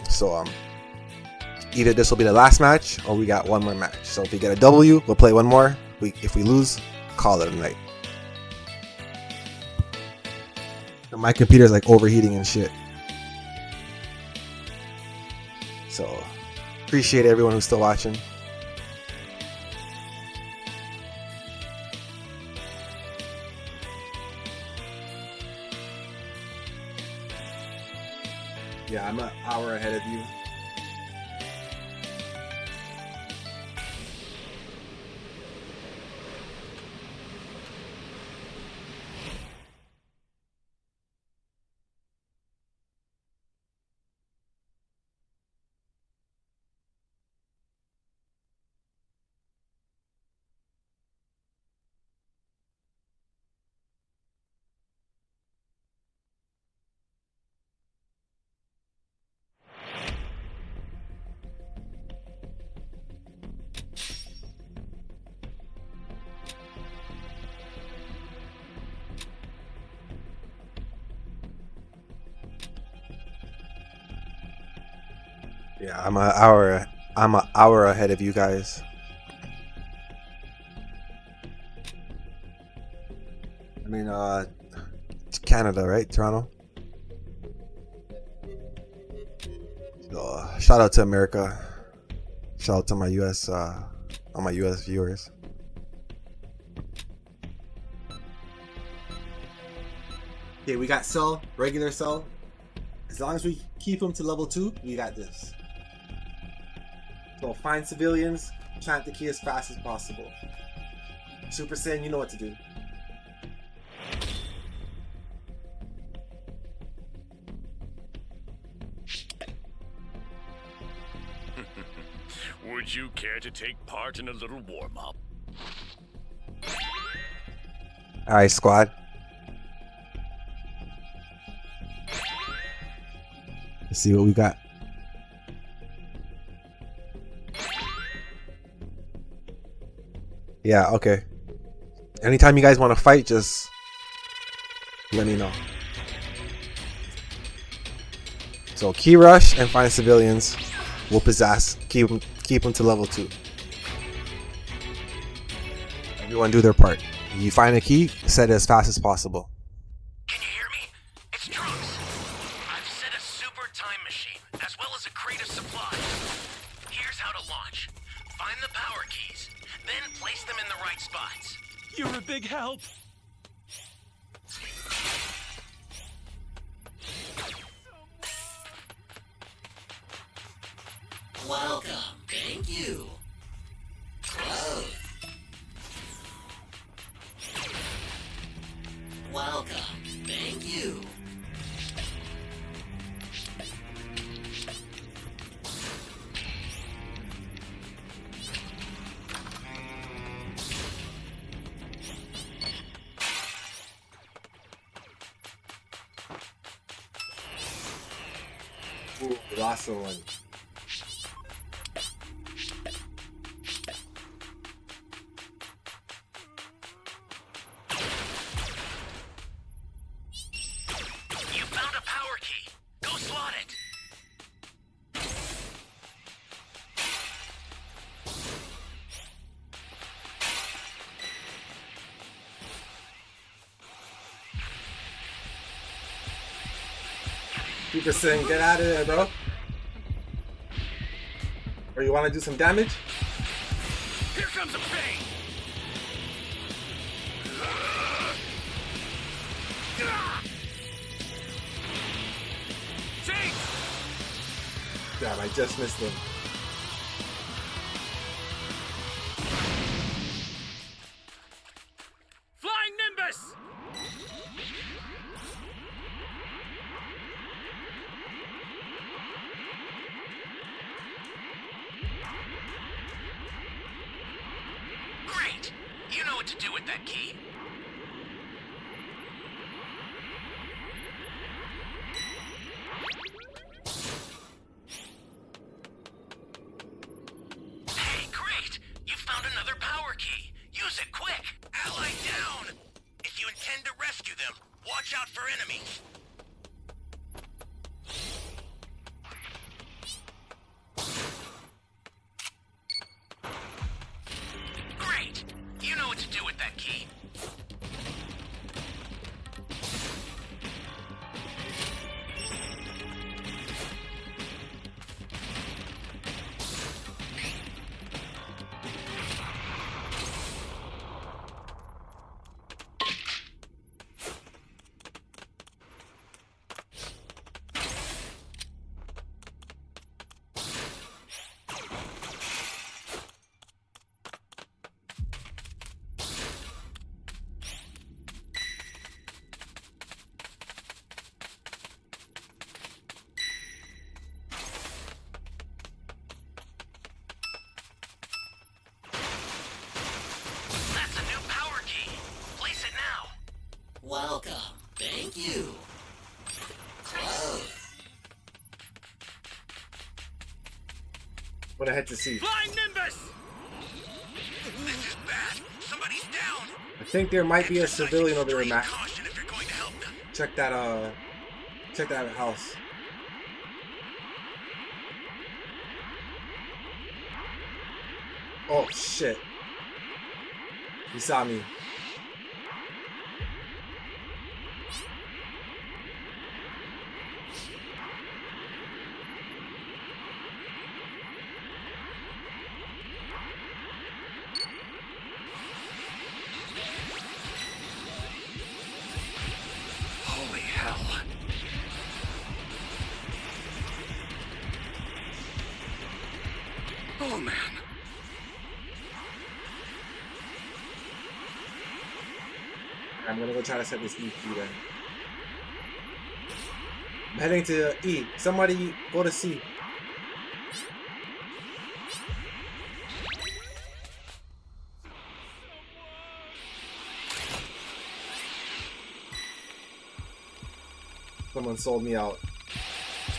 So either this will be the last match or we got one more match. So if we get a W, we'll play one more. If we lose, call it a night. And my computer's like overheating and shit. So appreciate everyone who's still watching. Yeah, I'm an hour ahead of you. Yeah, I'm an hour ahead of you guys. I mean, it's Canada, right? Toronto. So, shout out to America. Shout out to my US, all my US viewers. Okay, we got Cell, regular Cell. As long as we keep him to level 2, we got this. So find civilians, plant the key as fast as possible. Super Saiyan, you know what to do. Would you care to take part in a little warm-up? Alright, squad. Let's see what we got. Yeah, okay. Anytime you guys want to fight, just let me know. So key rush and find civilians. We'll possess. Keep them to level 2. Everyone do their part. You find a key, set it as fast as possible. Can you hear me? It's Trunks. I've set a super time machine, as well as a crate of supplies. Here's how to launch. Find the power keys, then place them in the right spots. You're a big help. Welcome. Thank you. Growth. Welcome. Thank you. Ooh, lost one. You found a power key. Go slot it. Super Saiyan, get out of there, bro. Or you want to do some damage? Here comes a pain. Take. Damn, I just missed him. Flying Nimbus. Great. You know what to do with that key. Hey, great. You for enemies. Great! You know what to do with that key. That's a new power key. Place it now. Welcome. Thank you. Close. What I had to see. Flying Nimbus! This is bad. Somebody's down. I think there might be a civilian over there, Matt. Caution if you're going to help them. Check that house. Oh shit. He saw me. Holy hell. Oh man. I'm gonna go try to set this E key then. I'm heading to E. Somebody go to C. Someone sold me out.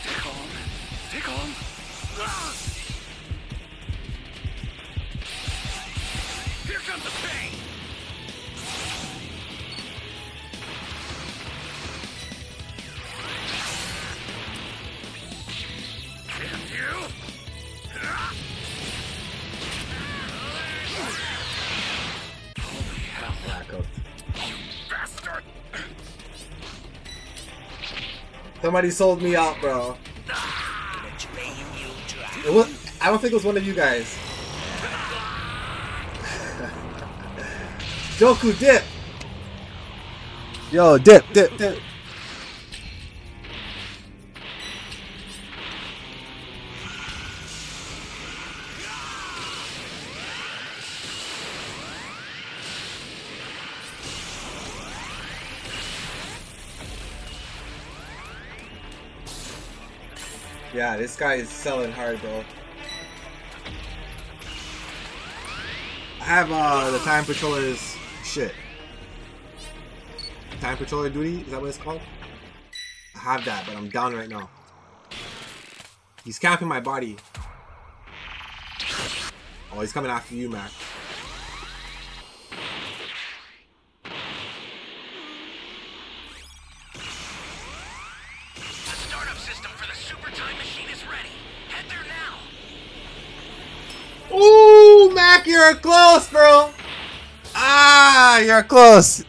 Stay calm. Stay calm. Ah! Here comes the pain. Damn you! Ah! Holy hell, Back up. bastard! Somebody sold me out, bro. It was, I don't think it was one of you guys. Goku, dip! Yo, dip, dip, dip. Yeah, this guy is selling hard, bro. I have the time patroller's shit. Time patroller duty, is that what it's called? I have that, but I'm down right now. He's camping my body. Oh, he's coming after you, Mac. The startup system for the super time machine is ready. Head there now. Ooh, Mac, you're close, bro. Ah, you're close.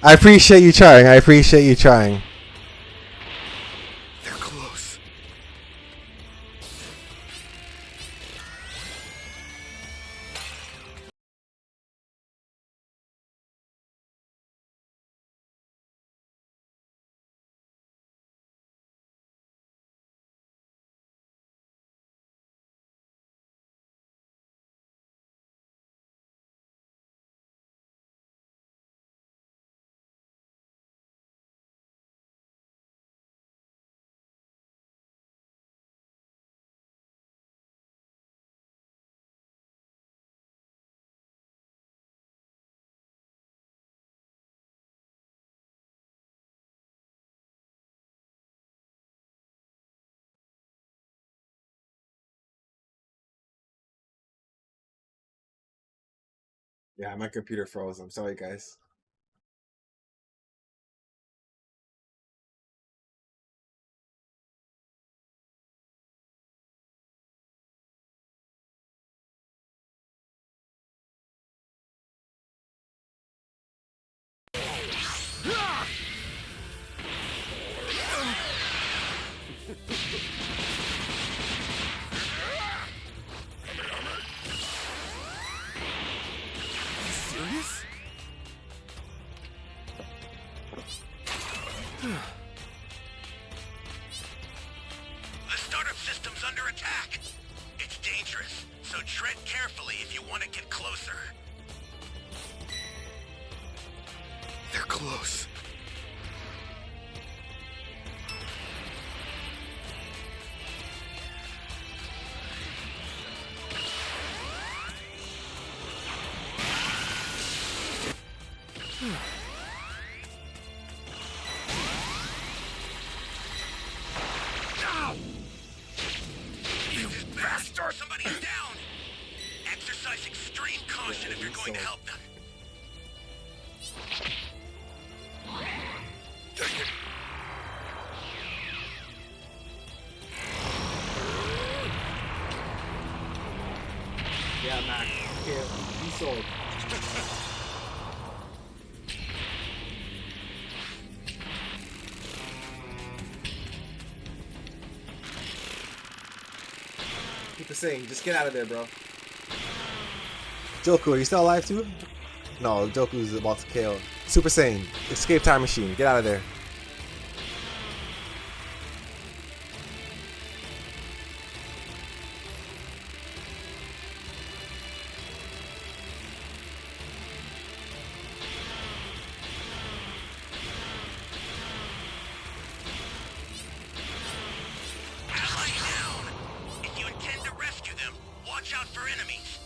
I appreciate you trying. I appreciate you trying. They're close. Yeah, my computer froze. I'm sorry, guys. this? The startup system's under attack. It's dangerous, so tread carefully if you want to get closer. They're close. Ow! You bastard! Somebody's down! Exercise extreme caution if you're going to help them. Yeah, Mac. Okay, you sold. Keep the saying, just get out of there, bro. Goku, are you still alive too? No, Goku's about to KO. Super Saiyan, escape time machine, get out of there. Ally down! If you intend to rescue them, watch out for enemies.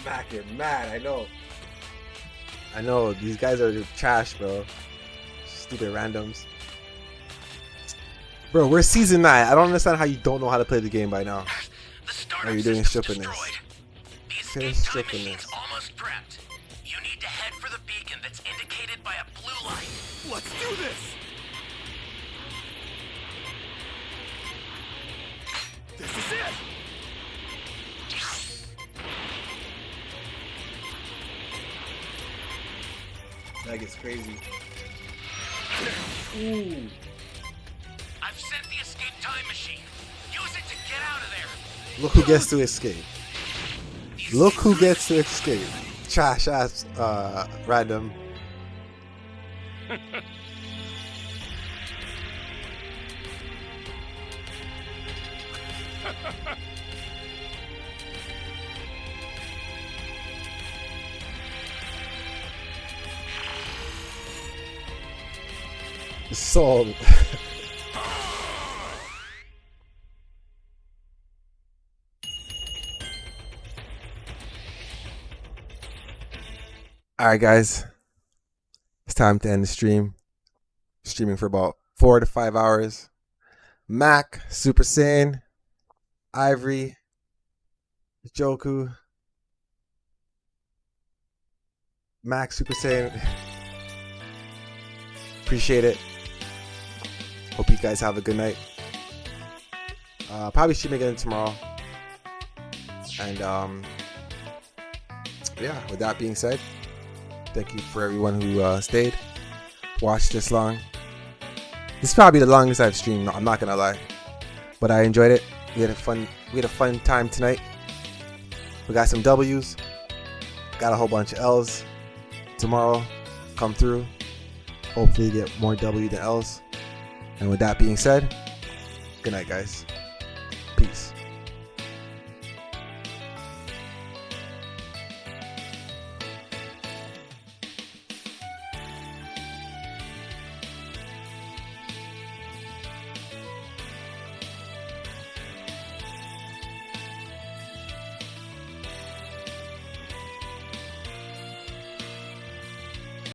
Mac, you're mad, I know. I know, these guys are trash, bro. Stupid randoms. Bro, we're Season 9. I don't understand how you don't know how to play the game by now. The startup Are you doing system's stripping this? destroyed. The Finish escape time stripping machine's this. almost prepped. You need to head for the beacon that's indicated by a blue light. Let's do this! This is it! That gets crazy. Ooh. I've sent the escape time machine. Use it to get out of there. Look who gets to escape. Look who gets to escape. Trash ass random. Sold. Alright guys, it's time to end the stream. Streaming for about 4 to 5 hours. Mac, Super Saiyan, Ivory, Goku, Mac, Super Saiyan. Appreciate it. Hope you guys have a good night. Probably stream again tomorrow. And yeah, with that being said, thank you for everyone who stayed, watched this long. This is probably the longest I've streamed. I'm not gonna lie, but I enjoyed it. We had a fun time tonight. We got some W's, got a whole bunch of L's. Tomorrow, come through. Hopefully, get more W than L's. And with that being said, good night, guys. Peace.